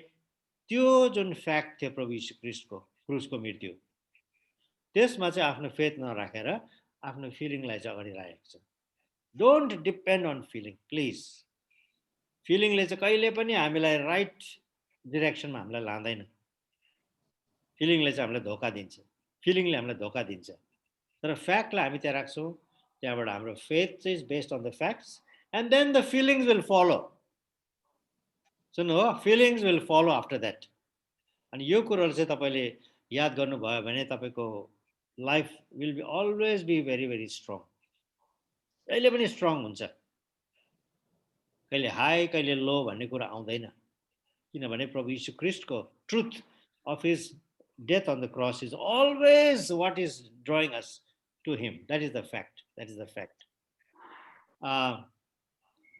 त्यो जुन फ्याक्ट थियो प्रभु यीशु ख्रीष्टको क्रुसको मृत्यु त्यसमा चाहिँ आफ्नो फेथ नराखेर आफ्नो फिलिङलाई चाहिँ अगाडि राखेको छ don't depend on feeling please फिलिङले चाहिँ कहिले पनि हामीलाई राइट डिरेक्सनमा हामीलाई लाँदैन फिलिङले चाहिँ हामीलाई धोका दिन्छ फिलिङले हामीलाई धोका दिन्छ तर फ्याक्टलाई हामी त्यहाँ राख्छौँ त्यहाँबाट हाम्रो फेथ चाहिँ is based on the facts and then the feelings will follow सुन्नु हो feelings will follow after that अनि यो कुरोहरू चाहिँ तपाईँले याद गर्नुभयो भने तपाईँको life will be always be very very strong कहिले पनि स्ट्रङ हुन्छ कहिले हाई कहिले लो भन्ने कुरा आउँदैन किनभने प्रभु यीशु ख्रीष्टको truth of his death on the cross is always what is drawing us to him that is the fact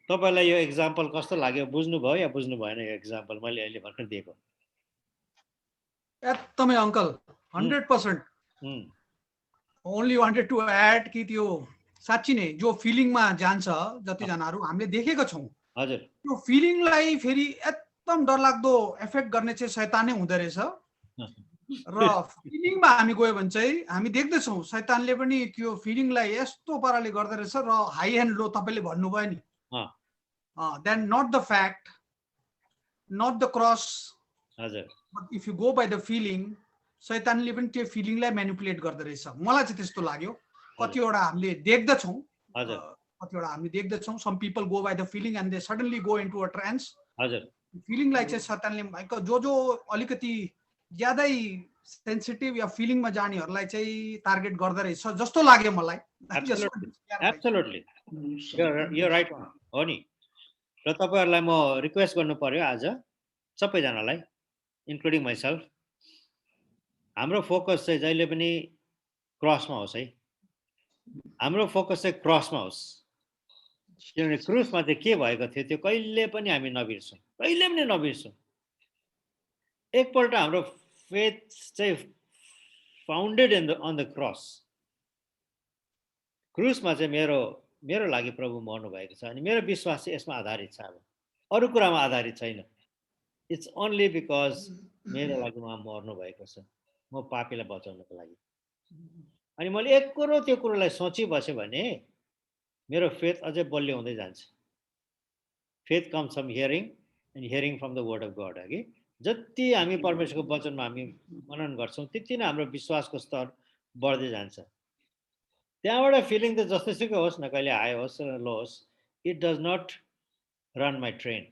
तपाईँलाई यो एक्जाम्पल कस्तो लाग्यो बुझ्नुभयो या बुझ्नु भएन यो एक्जाम्पल मैले अहिले भर्खर दिएको एकदमै uncle 100% only wanted to add कि त्यो साँच्ची नै जो फिलिङमा जान्छ जतिजनाहरू हामीले देखेको छौँ हजुर त्यो फिलिङलाई फेरि एकदम डरलाग्दो एफेक्ट गर्ने चाहिँ शैतानै हुँदो रहेछ र फिलिङमा हामी गयो भने चाहिँ हामी देख्दैछौँ शैतानले पनि त्यो फिलिङलाई यस्तो पाराले गर्दो रहेछ र हाई एन्ड लो तपाईँले भन्नुभयो नि then not the fact not the cross if you go by the feeling शैतानले पनि त्यो फिलिङलाई म्यानिपुलेट गर्दो रहेछ मलाई चाहिँ त्यस्तो लाग्यो कतिवटा हामीले देख्दछौँ some people go by the feeling and they suddenly go into a trance फिलिङलाई चाहिँ शैतानले जो अलिकति ज्यादै सेन्सिटिभ या फिलिङमा जानेहरूलाई चाहिँ टार्गेट गर्दो रहेछ जस्तो लाग्यो मलाई एब्सोल्युटली यो राइट हो नि र तपाईँहरूलाई म रिक्वेस्ट गर्नु पर्यो आज सबैजनालाई इन्क्लुडिङ माइसेल्फ हाम्रो फोकस चाहिँ जहिले पनि क्रसमा होस् है हाम्रो फोकस चाहिँ क्रसमा होस् किनभने क्रुसमा चाहिँ के भएको थियो त्यो कहिले पनि हामी नबिर्सौँ कहिले पनि नबिर्सौँ एकपल्ट हाम्रो फेथ चाहिँ फाउन्डेड अन द क्रस क्रुसमा चाहिँ मेरो मेरो लागि प्रभु मर्नु भएको छ अनि मेरो विश्वास चाहिँ यसमा आधारित छ अब अरू कुरामा आधारित छैन इट्स ओन्ली बिकज मेरो लागि उहाँ मर्नु भएको छ म पापीलाई बचाउनको लागि अनि मैले एक कुरो त्यो कुरोलाई सोची बसेँ भने मेरो फेथ अझै बलियो हुँदै जान्छ faith comes from hearing and hearing from the word of God कि जति हामी परमेश्वरको वचनमा हामी मनन गर्छौँ त्यति नै हाम्रो विश्वासको स्तर बढ्दै जान्छ त्यहाँबाट फिलिङ त जस्तोसुकै होस् न कहिले हाई होस् र लो होस् it does not run my train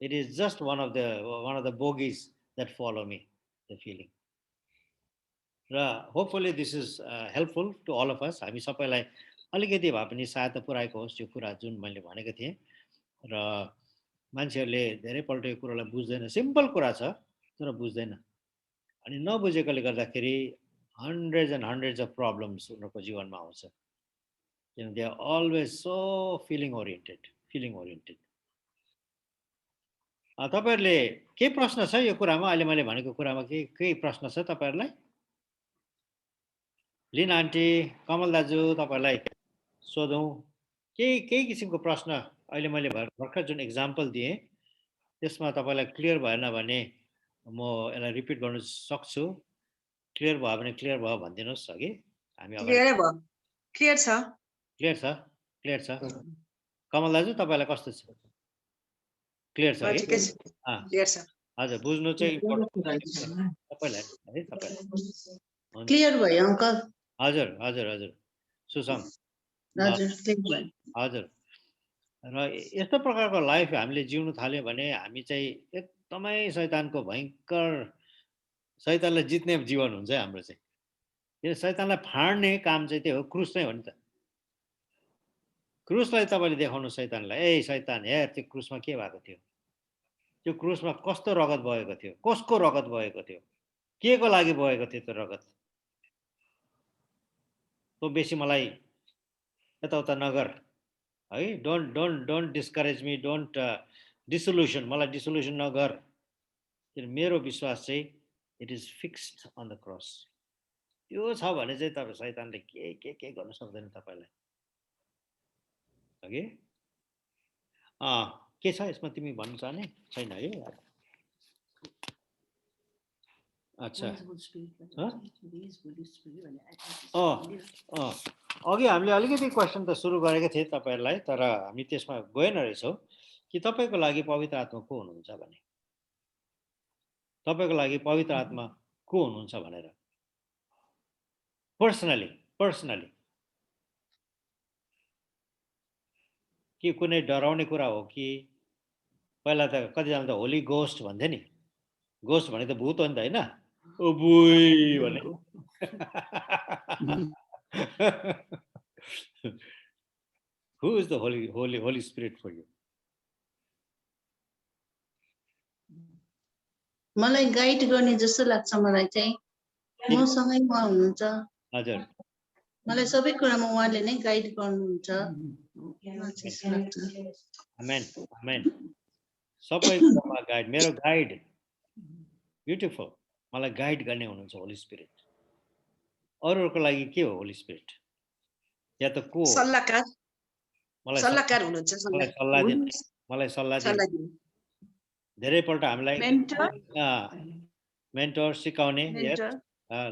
it is just one of the bogies that follow me the feeling र hopefully this is helpful to all of us हामी सबैलाई अलिकति भए पनि सहायता पुऱ्याएको होस् यो कुरा जुन मैले भनेको थिएँ र मान्छेहरूले धेरैपल्ट यो कुरोलाई बुझ्दैन सिम्पल कुरा छ तर बुझ्दैन अनि नबुझेकोले गर्दाखेरि hundreds and hundreds of problems उनीहरूको जीवनमा आउँछ किनभने they are always so feeling oriented तपाईहरुले के प्रश्न छ यो कुरामा अहिले मैले भनेको कुरामा के प्रश्न छ तपाईहरुलाई लिन आन्टी कमल दाजु तपाईहरुलाई सोधौं के किसिमको प्रश्न अहिले मैले भर्खर जुन एक्जाम्पल दिएँ त्यसमा तपाईलाई क्लियर भएन भने म यसलाई रिपिट गर्न सक्छु क्लियर भयो भने क्लियर भयो भनिदिनुस् अघि हामी क्लियर छ कमल दाजु तपाईलाई कस्तो छ क्लियर छ हजुर बुझ्नु चाहिँ तपाईलाई है तपाईलाई क्लियर भयो अंकल हजुर हजुर हजुर सुसम हजुर र यस्तो प्रकारको लाइफ हामीले जिउनु थाल्यो भने हामी चाहिँ एकदमै शैतानको भयंकर शैतानलाई जित्ने जीवन हुन्छ हाम्रो चाहिँ किन शैतानलाई फाड्ने काम चाहिँ त्यो हो क्रुस नै हो नि त क्रुसलाई तपाईले देखाउनु शैतानलाई ए शैतान हेर त्यो क्रुसमा के भएको थियो त्यो क्रुसमा कस्तो रगत बगेको थियो कसको रगत बगेको थियो के को लागि बगेको थियो त्यो रगत तो बेसी मलाई यताउता नगर है don't discourage me don't dissolution मलाई डिसोल्युसन नगर किन मेरो विश्वास चाहिँ it is fixed on the cross त्यो छ भने चाहिँ तपाईँ शैतानले के गर्न सक्दैन तपाईलाई ओके के छ यसमा तिमी भन्नु चाहने छैन है अच्छा अघि हामीले अलिकति क्वेसन त सुरु गरेको थिए तपाईहरुलाई तर हामी त्यसमा गएन रहेछौँ कि तपाईको लागि पवित्र आत्मा को हुनुहुन्छ भने तपाईको लागि पवित्र आत्मा को हुनुहुन्छ भनेर पर्सनली के कुनै डराउने कुरा हो कि पहिला त कतिजना त होली गोस्ट भन्थे नि गोस्ट भने त भूत हो नि त हैन ओ बुई भने Who is the Holy Spirit for you? मलाई गाइड गर्ने जस्तो लाग्छ मलाई चाहिँ मसँगै उहाँ हुनुहुन्छ हजुर मलाई सबै कुरामा उहाँले नै गाइड गर्नुहुन्छ आमेन आमेन सबै कुरामा गाइड मेरो गाइड ब्युटिफुल मलाई गाइड गर्ने हुनुहुन्छ होली स्पिरिट अरूको लागि के हो होली स्पिरिट या त को सल्लाहकार हुनुहुन्छ मलाई सल्लाह दिनु धेरैपल्ट हामीलाई मेन्टर सिकाउने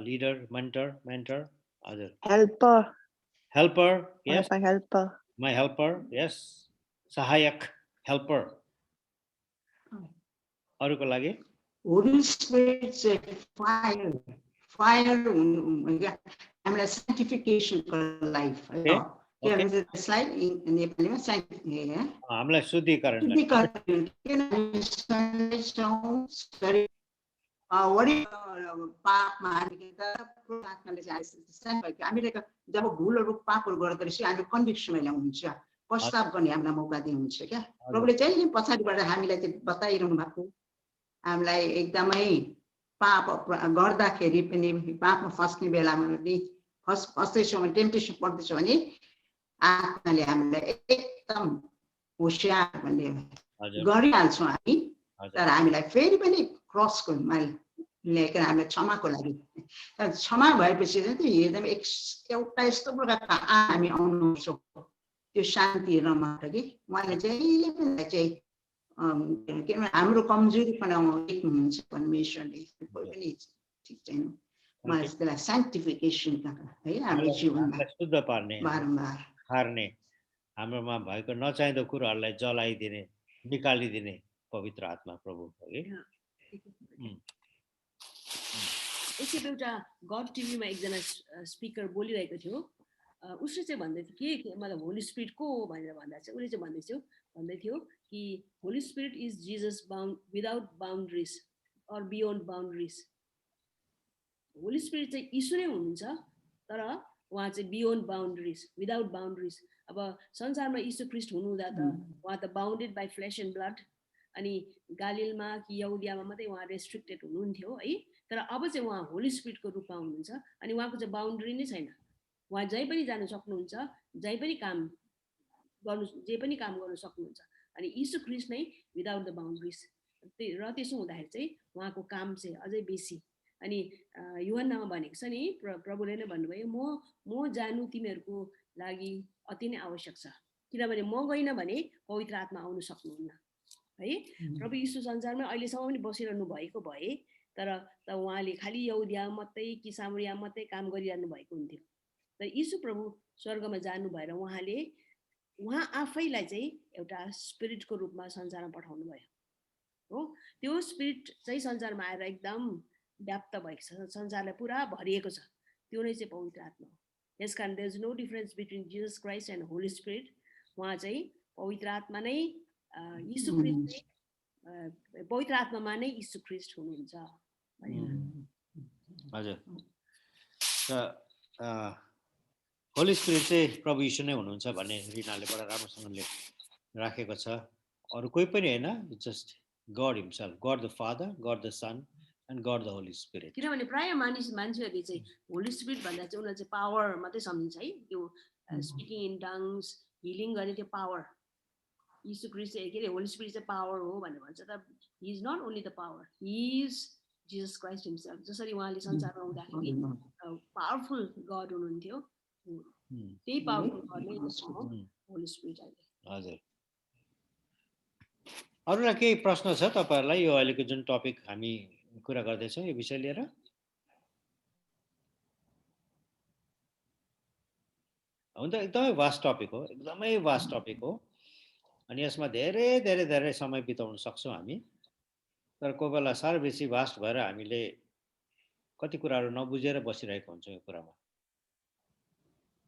लिडर मेन्टर हजुर हेल्पर यस माई हेल्पर यस सहायक हेल्पर अरूको लागि Holy Spirit said fire हामीलाई sanctification life slide in नेपालीमा हामीलाई शुद्धिकरण पापमा हामीले जब भुलहरू पापहरू गर्दो रहेछ हामीले कन्भिक्सनमा ल्याउनुहुन्छ पश्चाताप गर्ने हामीलाई मौका दिनुहुन्छ क्या प्रभुले चाहिँ पछाडिबाट हामीलाई चाहिँ बताइरहनु भएको हामीलाई एकदमै पाप गर्दाखेरि पनि पापमा फस्ने बेलामा पनि फस्दैछ भने टेम्पटेसन पर्दैछ भने आत्माले हामीलाई एकदम होसियार भन्ने गरिहाल्छौँ हामी तर हामीलाई फेरि पनि क्रसको ल्याइकन हामीलाई क्षमाको लागि तर क्षमा भएपछि चाहिँ त्यो एकदम एउटा यस्तो प्रकारको हामी आउनु सक्छौँ त्यो शान्ति रमाएर कि उहाँले जहिले पनि चाहिँ किनभने हाम्रो कमजोरीपना देख्नुहुन्छ परमेश्वरले कोही पनि ठिक छैन उहाँले त्यसलाई साइन्टिफिकेसन है हाम्रो जीवनमा शुद्ध पार्ने बारम्बार हार्ने हाम्रोमा भएको नचाहिँदो कुराहरूलाई जलाइदिने निकालिदिने पवित्र आत्मा प्रभु हो कि एकखेप एउटा गड टिभीमा एकजना स्पिकर बोलिरहेको थियो उसले चाहिँ भन्दै थियो के मतलब होली स्पिरिट को हो भनेर भन्दा चाहिँ उसले चाहिँ भन्दै थियो कि holy spirit is Jesus without boundaries or beyond boundaries holy spirit चाहिँ यीशु नै हुनुहुन्छ तर उहाँ चाहिँ बियोन्ड बाउन्ड्रिज विदाउट बाउन्ड्रिज अब संसारमा यीशु ख्रिस्ट हुनुहुँदा त उहाँ त bounded by flesh and blood अनि गालिलमा कि यहुदियामा मात्रै उहाँ रेस्ट्रिक्टेड हुनुहुन्थ्यो है तर अब चाहिँ उहाँ होली स्पिरिटको रूपमा हुनुहुन्छ अनि उहाँको चाहिँ बाउन्ड्री नै छैन उहाँ जहीँ पनि जान सक्नुहुन्छ जे पनि काम गर्नु सक्नुहुन्छ अनि यीशु ख्रिस्ट नै विदाउट द बाउन्ड्रिज र त्यसो हुँदाखेरि चाहिँ उहाँको काम चाहिँ अझै बेसी अनि यूहन्नामा भनेको छ नि प्रभुले नै भन्नुभयो म जानु तिमीहरूको लागि अति नै आवश्यक छ किनभने म गइन भने पवित्र आत्मा आउनु सक्नुहुन्न है प्रभु यीशु संसारमा अहिलेसम्म पनि बसिरहनु भएको भए तर उहाँले खालि यहुदिया मात्रै कि सामरिया मात्रै काम गरिरहनु भएको हुन्थ्यो तर यीशु प्रभु स्वर्गमा जानु भएर उहाँ आफैलाई चाहिँ एउटा स्पिरिटको रूपमा संसारमा पठाउनु भयो हो त्यो स्पिरिट चाहिँ संसारमा आएर एकदम व्याप्त भएको छ संसारलाई पुरा भरिएको छ त्यो नै चाहिँ पवित्र आत्मा हो यसकारण there is no difference between Jesus Christ and Holy Spirit उहाँ चाहिँ पवित्र आत्मा नै यीशु ख्रिस्ट नै पवित्र आत्मामा नै यीशु ख्रिस्ट हुनुहुन्छ हजुर होली स्पिरिट चाहिँ प्रभु यीशु नै हुनुहुन्छ भन्ने रिनाले बडा राम्रोसँगले राखेको छ अरू कोही पनि हैन just God himself God the father God the son and God the Holi Spirit किनभने प्राय मान्छेहरूले चाहिँ होली स्पिरिट भन्दा चाहिँ उनीहरूले चाहिँ पावर मात्रै सम्झिन्छ है त्यो स्पिकिङ इन टङ्ग्स हिलिङ गर्ने त्यो पावर यीशु ख्रिस्ट के अरे होली स्पिरिट चाहिँ पावर हो भनेर भन्छ तर he is not only the power he is Jesus Christ himself जसरी उहाँले संसारमा हुँदाखेरि पावरफुल गड हुनुहुन्थ्यो त्यही पावरफुल गड नै होली स्पिरिट अहिले हजुर अरूलाई केही प्रश्न छ तपाईहरुलाई यो अहिलेको जुन टपिक हामी कुरा गर्दैछौँ यो विषय लिएर हुन्छ एकदमै वास्ट टपिक हो एकदमै वास्ट टपिक हो अनि यसमा धेरै धेरै धेरै समय बिताउन सक्छौँ हामी तर कोही बेला साह्रै बेसी वास्ट भएर हामीले कति कुराहरू नबुझेर बसिरहेको हुन्छौँ यो कुरामा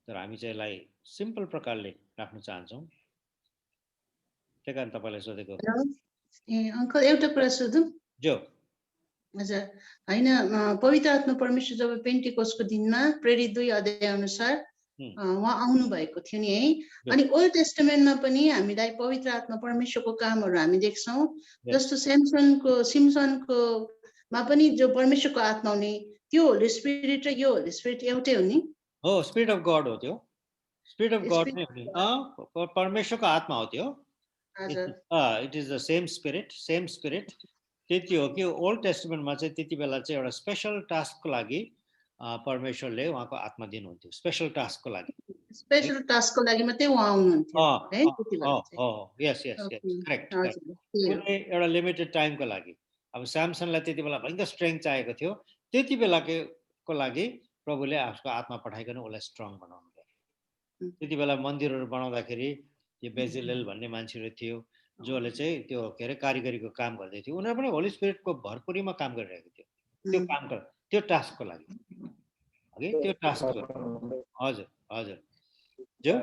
तर हामी चाहिँ यसलाई सिम्पल प्रकारले राख्न चाहन्छौँ त्यही कारण तपाईँलाई सोधेको अङ्कल एउटा कुरा सोधौँ जो हजुर होइन पवित्र आत्मा परमेश्वर जब पेन्टिकोस्टको दिनमा प्रेरित 2 अध्याय अनुसार उहाँ आउनु भएको थियो नि है अनि ओल्ड टेस्टामेन्टमा पनि हामीलाई पवित्र आत्मा परमेश्वरको कामहरू हामी देख्छौँ जस्तो सिम्सनको मा पनि जो परमेश्वरको आत्मा हुने त्यो होली स्पिरिट र यो होली स्पिरिट एउटै हो नि हो स्पिरिट अफ गॉड हो त्यो स्पिरिट अफ गॉड नै हो नि परमेश्वरको आत्मा हो त्यो it is the same spirit त्यति हो कि ओल्ड टेस्टामेन्टमा चाहिँ त्यति बेला चाहिँ एउटा स्पेशल टास्कको लागि परमेश्वरले उहाँको आत्मा दिनुहुन्थ्यो स्पेशल टास्कको लागि मात्रै उहाँ आउनुहुन्थ्यो है यस करेक्ट एउटा लिमिटेड टाइमको लागि अब स्यामसनलाई त्यति बेला भयङ्कर स्ट्रेङ्थ चाहिएको थियो त्यति बेलाको लागि प्रभुले आफ्नो आत्मा पठाइकन उसलाई स्ट्रङ बनाउनु भयो त्यति बेला मन्दिरहरू बनाउँदाखेरि त्यो बेजिलेल भन्ने मान्छेहरू थियो जसले चाहिँ त्यो के अरे कारिगरीको काम गर्दै थियो उनीहरू पनि होली स्पिरिटको भरपुरीमा काम गरिरहेको थियो त्यो कामको त्यो टास्कको लागि हगि त्यो टास्क हजुर हजुर जो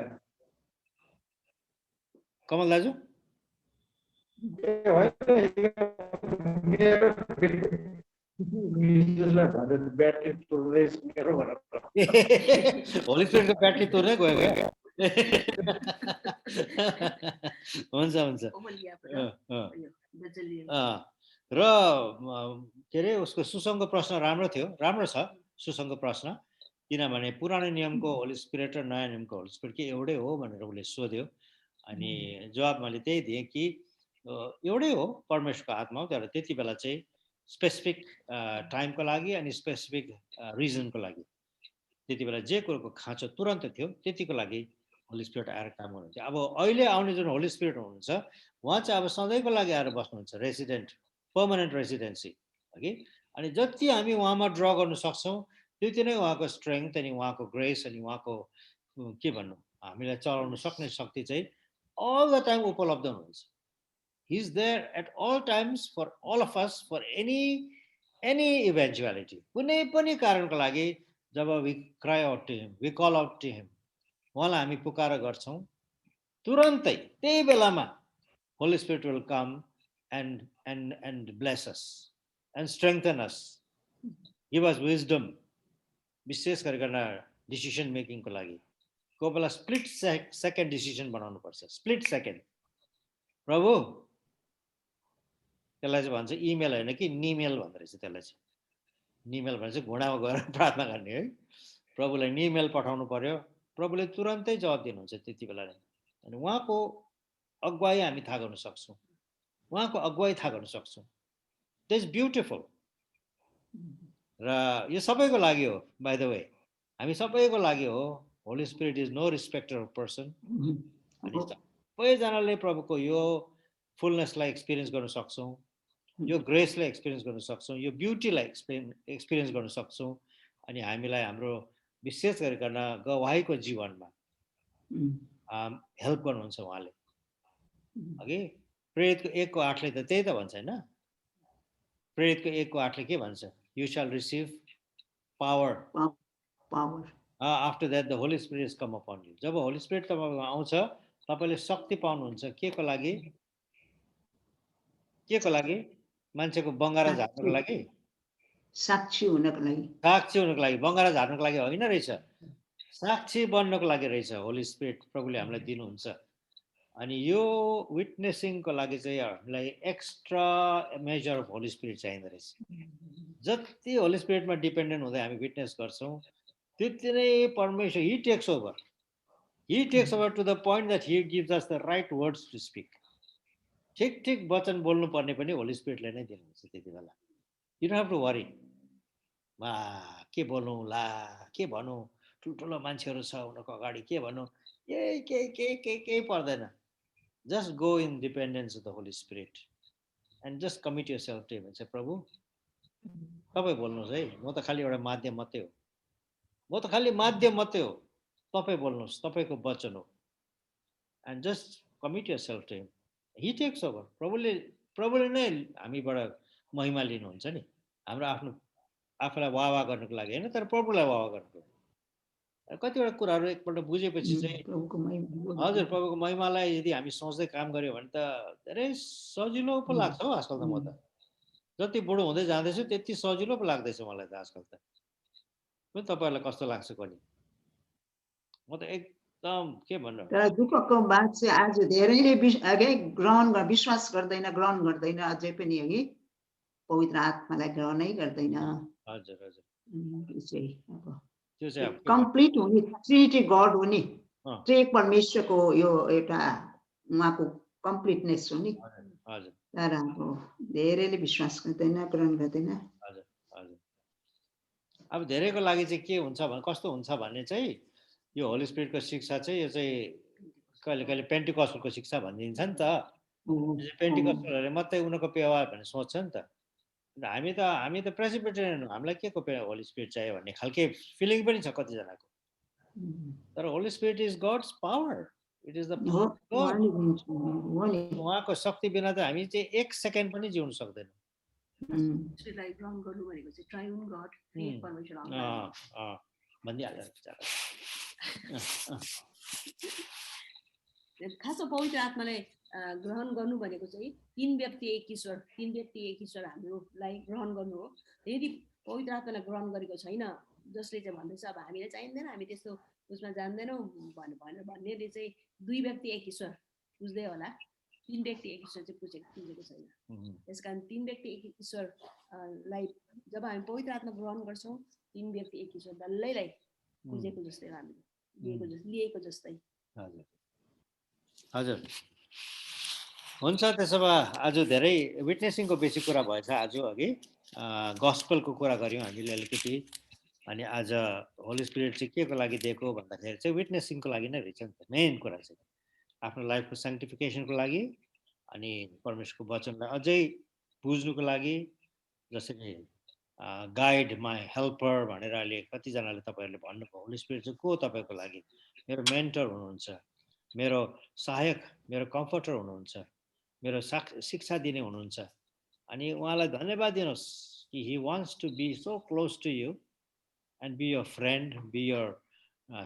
कमल दाजु होली स्पिरिटको ब्याट्री तोड्दै गयो क्या हुन्छ र के अरे उसको सुसङको प्रश्न राम्रो छ सुसङको प्रश्न किनभने पुरानो नियमको होली स्पिरिट र नयाँ नियमको होली स्पिरिट के एउटै हो भनेर उसले सोध्यो अनि जवाब मैले त्यही दिएँ कि एउटै हो परमेश्वरको आत्मा हो तर त्यति बेला चाहिँ स्पेसिफिक टाइमको लागि अनि स्पेसिफिक रिजनको लागि त्यति बेला जे कुरोको खाँचो तुरन्त थियो त्यतिको लागि होली स्पिरिट आएर काम गर्नुहुन्छ। अब अहिले आउने जुन होली स्पिरिट हुनुहुन्छ उहाँ चाहिँ अब सधैँको लागि आएर बस्नुहुन्छ, रेसिडेन्ट पर्मानेन्ट रेसिडेन्सी हगि। अनि जति हामी उहाँमा ड्र गर्न सक्छौँ त्यति नै उहाँको स्ट्रेङ्थ अनि उहाँको ग्रेस अनि उहाँको के भन्नु हामीलाई चलाउन सक्ने शक्ति चाहिँ अल द टाइम उपलब्ध हुनुहुन्छ। He is there at all times for all of us for any eventuality. कुनै पनि कारणको लागि जब we cry out to him, we call out to him, उहाँलाई हामी पुकार गर्छौँ तुरन्तै त्यही बेलामा Holy Spirit will come and bless us and strengthen us, give us wisdom, विशेष गरिकन डिसिसन मेकिङको लागि। कोही बेला स्प्लिट सेकेन्ड डिसिसन बनाउनु पर्छ, स्प्लिट सेकेन्ड। प्रभु त्यसलाई चाहिँ भन्छ इमेल होइन कि निमेल भन्दो रहेछ त्यसलाई चाहिँ। निमेल भने चाहिँ घुँडामा गएर प्रार्थना गर्ने है। प्रभुलाई निमेल पठाउनु पर्यो, प्रभुले तुरन्तै जवाब दिनुहुन्छ त्यति बेला नै। अनि उहाँको अगुवाई हामी थाहा गर्न सक्छौँ, उहाँको अगुवाई थाहा गर्न सक्छौँ। That's beautiful. र यो सबैको लागि हो, बाई द वे हामी सबैको लागि हो। Holy spirit is no respecter of person. अनि सबैजनाले प्रभुको यो फुलनेसलाई एक्सपिरियन्स गर्न सक्छौँ, यो ग्रेसलाई एक्सपिरियन्स गर्न सक्छौँ, यो ब्युटीलाई एक्सपिरियन्स गर्न सक्छौँ। अनि हामीलाई हाम्रो विशेष गरिकन गवाहीको जीवनमा हेल्प गर्नुहुन्छ उहाँले अघि। प्रेरितको 1:8 त त्यही त भन्छ होइन। प्रेरितको 1:8 के भन्छ? You shall receive power after that the Holi spirit is come upon you. जब होली स्पिरिट तपाईँमा आउँछ तपाईँले शक्ति पाउनुहुन्छ। के को लागि? के को लागि? मान्छेको बङ्गारा झार्नुको लागि, साक्षी हुनको लागि। साक्षी हुनुको लागि, बङ्गारा झार्नुको लागि होइन रहेछ, साक्षी बन्नको लागि रहेछ। होली स्पिरिट प्रभुले हामीलाई दिनुहुन्छ। अनि यो विटनेसिङको लागि चाहिँ हामीलाई extra measure of Holi spirit चाहिँदो रहेछ। जति होली स्पिरिटमा डिपेन्डेन्ट हुँदै हामी विटनेस गर्छौँ त्यति नै परमेश्वर he takes over to the point that he gives us the right words to speak. ठिक ठिक वचन बोल्नु पर्ने पनि होली स्पिरिटले नै दिनुहुन्छ त्यति बेला। You don't have to worry वा के बोल्नु ला, के भनौँ, ठुल्ठुलो मान्छेहरू छ उनीहरूको अगाडि के भनौँ, केही पर्दैन। Just go in dependence of the Holi spirit and just commit your self to him. चाहिँ प्रभु तपाईँ बोल्नुहोस् है, म त खालि एउटा माध्यम मात्रै हो, म त खालि माध्यम मात्रै हो, तपाईँ बोल्नुहोस्, तपाईँको वचन हो। And just commit your self to him, he takes over. प्रभुले नै हामीबाट महिमा लिनुहुन्छ नि। हाम्रो आफूलाई वाह गर्नुको लागि होइन, तर प्रभुलाई वाह गर्नुको। कतिवटा कुराहरू एकपल्ट बुझेपछि चाहिँ हजुर प्रभुको महिमालाई यदि हामी सोच्दै काम गऱ्यौँ भने त धेरै सजिलो पो लाग्छ हौ आजकल त। म त जति बुढो हुँदै जाँदैछु त्यति सजिलो पो लाग्दैछ मलाई त आजकल त। तपाईँहरूलाई कस्तो लाग्छ कहिले? म त एकदम के भन्नु, तर दुःखको बात चाहिँ आज धेरैले विश्वास गर्दैन, ग्रहण गर्दैन, अझै पनि अघि पवित्र आत्मालाई ग्रहणै गर्दैन। हजुर हजुर त्यो चाहिँ कम्प्लिट हुने ट्रिनिटी गड हो नि, त्रिएक परमेश्वरको यो एउटा उहाँको कम्प्लिटनेस हो नि। तर अब धेरैले विश्वास गर्दैन, ग्रहण गर्दैन। हजुर हजुर। अब धेरैको लागि चाहिँ के हुन्छ भने, कस्तो हुन्छ भने चाहिँ यो होली स्पिरिटको शिक्षा चाहिँ यो चाहिँ कहिले कहिले पेन्टिकस्टलको शिक्षा भनिदिन्छ नि त। पेन्टिकस्टलहरूले मात्रै उनीहरूको व्यवहार भनेर सोच्छ नि त। हामी त प्रेसिबिटेरियन, हामीलाई के को होली स्पिरिट चाहियो भन्ने खालके फिलिङ पनि छ कतिजनाको। तर Holi spirit is gods power, it is the power. उहाँको शक्ति बिना त हामी चाहिँ 1 सेकेन्ड पनि जिउन सक्दैनौँ। खास पवित्र आत्मालाई ग्रहण गर्नु भनेको चाहिँ तीन व्यक्ति एक ईश्वर हामीलाई ग्रहण गर्नु हो। यदि पवित्र आत्मालाई ग्रहण गरेको छैन जसले चाहिँ भन्दैछ अब हामीले चाहिँदैन, हामी त्यस्तो उसमा जान्दैनौँ भनेर भन्नेले चाहिँ 2 व्यक्ति एक ईश्वर बुझ्दै होला, 3 व्यक्ति एक ईश्वर चाहिँ बुझेको छैन। त्यसकारण 3 व्यक्ति एक ईश्वरलाई जब हामी पवित्र आत्मा ग्रहण गर्छौँ 3 व्यक्ति एक ईश्वर डल्लैलाई बुझेको जस्तै हामीले लिएको जस्तै। हजुर हुन्छ। त्यसो भए आज धेरै विटनेसिङको बेसी कुरा भएछ आज अघि। गस्पलको कुरा गऱ्यौँ हामीले अलिकति अनि आज होली स्पिरिट चाहिँ के को लागि दिएको भन्दाखेरि चाहिँ विटनेसिङको लागि नै रहेछ नि त मेन कुरा चाहिँ आफ्नो लाइफको सेन्टिफिकेसनको लागि अनि परमेश्वरको वचनलाई अझै बुझ्नुको लागि जसरी गाइड माई हेल्पर भनेर अहिले कतिजनाले तपाईँहरूले भन्नुभयो होली स्पिरिट चाहिँ को तपाईँको लागि मेरो मेन्टर हुनुहुन्छ मेरो सहायक मेरो कम्फर्टर हुनुहुन्छ मेरो शिक्षा दिने हुनुहुन्छ अनि उहाँलाई धन्यवाद दिनुहोस् कि he wants to be so close to you and be your friend be your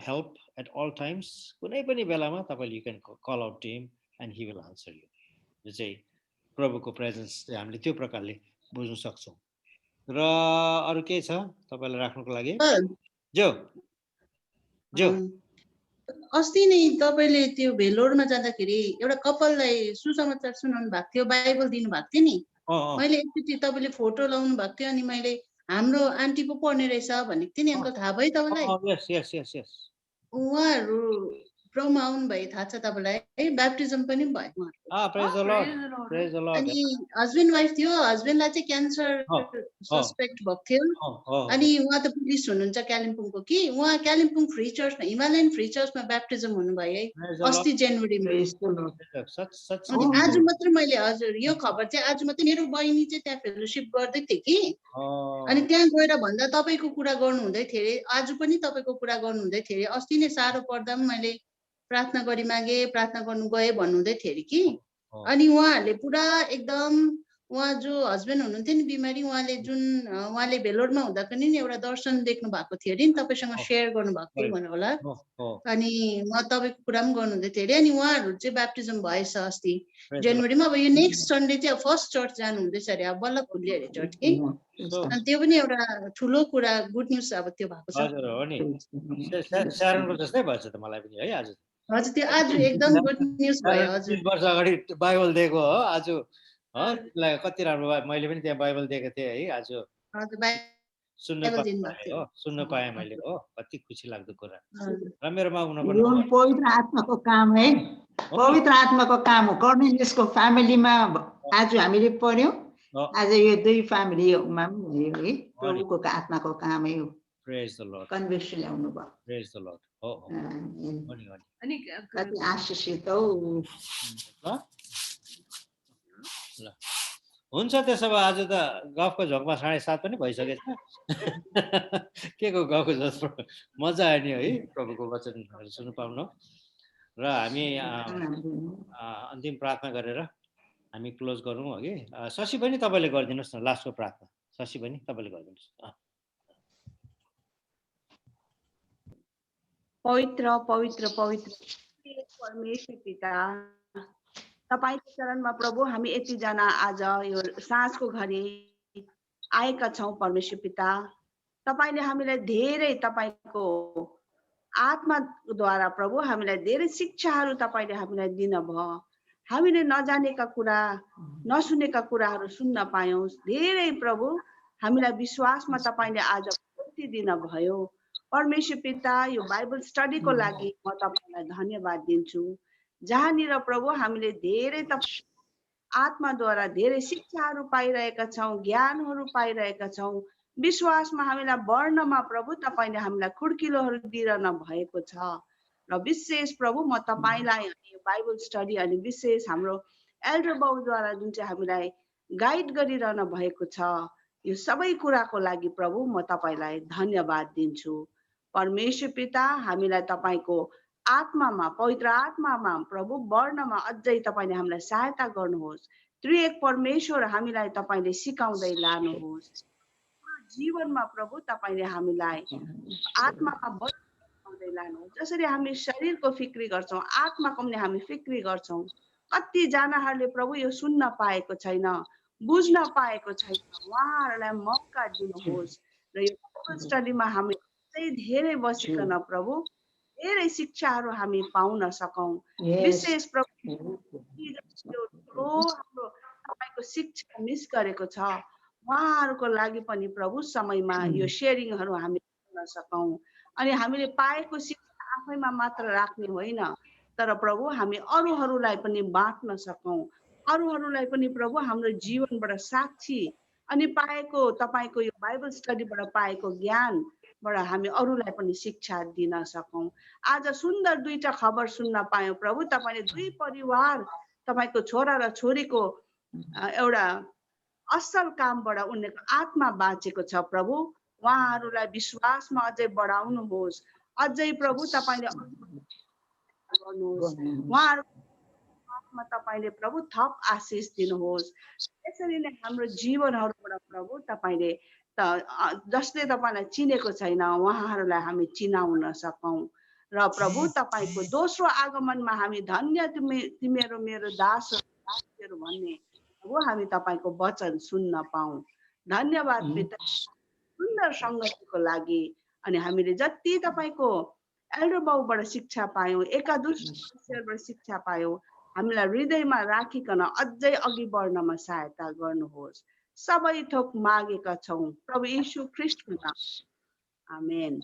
help at all times कुनै पनि बेलामा तपाईँले you can call out to him and he will answer you यो चाहिँ प्रभुको प्रेजेन्स चाहिँ हामीले त्यो प्रकारले बुझ्न सक्छौँ र अरू के छ तपाईँलाई राख्नुको लागि जो जो अस्ति नै तपाईँले त्यो भेलोरमा जाँदाखेरि एउटा कपाललाई सुसमाचार सुनाउनु भएको थियो बाइबल दिनुभएको थियो नि मैले एकचोटि तपाईँले फोटो लाउनु भएको थियो अनि मैले हाम्रो आन्टी पो पढ्ने रहेछ भनेको थिएँ नि अङ्कल थाहा भयो तपाईँलाई उहाँहरू प्रभुमा आउनु भयो थाहा छ तपाईँलाई है ब्याप्टिजम पनि भयो अनि हस्बेन्ड वाइफ थियो हस्बेन्डलाई चाहिँ क्यान्सर सस्पेक्ट भएको थियो अनि उहाँ त पुलिस हुनुहुन्छ कालिम्पोङको कि उहाँ कालिम्पोङ फ्री चर्चमा हिमालयन फ्री चर्चमा ब्याप्टिजम हुनुभयो है अस्ति जनवरीमा अनि आज मात्र मैले हजुर यो खबर चाहिँ आज मात्रै मेरो बहिनी चाहिँ त्यहाँ फेलोसिप गर्दै थियो कि अनि त्यहाँ गएर भन्दा तपाईँको कुरा गर्नुहुँदै थियो अरे आज पनि तपाईँको कुरा गर्नुहुँदै थियो अरे अस्ति नै साह्रो पर्दा पनि मैले प्रार्थना गरी मागे प्रार्थना गर्नु गए भन्नुहुँदै थियो अरे कि अनि उहाँहरूले पुरा एकदम उहाँ जो हस्बेन्ड हुनुहुन्थ्यो नि बिमारी उहाँले भेलोरमा हुँदा पनि नि एउटा दर्शन देख्नु भएको थियो अरे नि तपाईँसँग सेयर गर्नुभएको थियो भने होला अनि म तपाईँको कुरा पनि गर्नुहुँदै थियो अरे अनि उहाँहरू चाहिँ ब्याप्टिजम भएछ अस्ति जनवरीमा अब यो नेक्स्ट सन्डे चाहिँ अब फर्स्ट चर्च जानुहुँदैछ अरे अब बल्ल खुल्यो अरे चर्च कि अनि त्यो पनि एउटा ठुलो कुरा गुड न्युज अब त्यो भएको छ हजुर त्यो आज एकदम गुड न्युज भयो हजुर 20 वर्ष अगाडि बाइबल दिएको हो आज कति राम्रो मैले पनि त्यहाँ बाइबल दिएको थिएँ है आज सुन्न पाएँ मैले हो कति खुसी लाग्दो कुरा र मेरोमा पवित्र आत्माको काम है पवित्र आत्माको काम हो कर्नेलियसको फ्यामिलीमा आज हामीले पढ्यौँ आज यो दुई फ्यामिलीमा पनि है प्रभुको आत्माको कामै हो प्रेज द लर्ड कन्भर्सन ल्याउनु भयो प्रेज द लर्ड हो अनि कति आशिषित हौ हुन्छ त्यसो भए आज त गफको झोकमा 7:30 पनि भइसकेछ के को गफको जस्तो मजा आयो नि है प्रभुको वचनहरू सुन्नु पाउनु र हामी अन्तिम प्रार्थना गरेर हामी क्लोज गरौँ हो कि शशी पनि तपाईँले गरिदिनुहोस् न लास्टको प्रार्थना शशी पनि तपाईँले गरिदिनुहोस् पवित्र पवित्र पवित्र परमेश्वर पिता तपाईको चरणमा प्रभु हामी यतिजना आज यो साँझको घडी आएका छौँ परमेश्वर पिता तपाईले हामीलाई धेरै तपाईको आत्माद्वारा प्रभु हामीलाई धेरै शिक्षाहरू तपाईले हामीलाई दिनुभयो हामीले नजानेका कुरा नसुनेका कुराहरू सुन्न पायौँ धेरै प्रभु हामीलाई विश्वासमा तपाईले आज पूर्ति दिनुभयो परमेश्वर पिता यो बाइबल स्टडीको लागि म तपाईलाई धन्यवाद दिन्छु जहाँनिर प्रभु हामीले धेरै आत्माद्वारा धेरै शिक्षाहरू पाइरहेका छौँ ज्ञानहरू पाइरहेका छौँ विश्वासमा हामीलाई बढ्नमा प्रभु तपाईले हामीलाई खुड्किलोहरू दिइरहनु भएको छ र विशेष प्रभु म तपाईलाई बाइबल स्टडी अनि विशेष हाम्रो एल्डर बाउद्वारा जुन चाहिँ हामीलाई गाइड गरिरहनु भएको छ यो सबै कुराको लागि प्रभु म तपाईलाई धन्यवाद दिन्छु परमेश्वर पिता हामीलाई तपाईको आत्मामा पवित्र आत्मामा प्रभु बढ्नमा अझै तपाईले हामीलाई सहायता गर्नुहोस् त्रिएक परमेश्वर हामीलाई तपाईले सिकाउँदै लानुहोस् जीवनमा प्रभु तपाईले हामीलाई आत्मामा बढ्दै लानुहोस् जसरी हामी शरीरको फिक्री गर्छौँ आत्माको पनि हामी फिक्री गर्छौँ कति जनाहरूले प्रभु यो सुन्न पाएको छैन बुझ्न पाएको छैन उहाँहरूलाई मौका दिनुहोस् र यो बाइबल स्टडीमा हामी धेरै बसिकन प्रभु धेरै शिक्षाहरू हामी पाउन सकौँ विशेष प्रभु हाम्रो तपाईको शिक्षा मिस गरेको छ उहाँहरूको लागि पनि प्रभु समयमा यो शेयरिङहरू हामी गर्न सकौँ अनि हामीले पाएको शिक्षा आफैमा मात्र राख्ने होइन तर प्रभु हामी अरूहरूलाई पनि बाँड्न सकौँ अरूहरूलाई पनि प्रभु हाम्रो जीवनबाट साक्षी अनि पाएको तपाईको यो बाइबल स्टडीबाट पाएको ज्ञानबाट हामी अरूलाई पनि शिक्षा दिन सकौं। आज सुन्दर दुईटा खबर सुन्न पायौं प्रभु, तपाईले दुई परिवार तपाईको छोरा र छोरीको एउटा असल कामबाट उनीको आत्मा बाँचेको छ प्रभु। उहाँहरूलाई विश्वासमा अझै बढाउनुहोस्, अझै प्रभु तपाईले गर्नुहोस्, उहाँहरुमा तपाईले प्रभु थप आशिष दिनुहोस्। यसरी नै हाम्रो जीवनहरुबाट प्रभु तपाईले जसले तपाईलाई चिनेको छैन उहाँहरुलाई हामी चिनाउन सकौं र प्रभु तपाईको दोस्रो आगमनमा हामी धन्य तिमीहरू मेरो दासहरू भन्ने प्रभु हामी तपाईको वचन सुन्न पाऊँ। धन्यवाद पिता सुन्दर संगतिको लागि। अनि हामीले जति तपाईको एल्डर बाउबाट शिक्षा पायौं, एकादशबाट शिक्षा पायौं, हामीलाई हृदयमा राखिकन अझै अघि बढ्नमा सहायता गर्नुहोस्। सबै थोक मागेका छौं प्रभु यीशु ख्रीष्टको नाम, आमेन।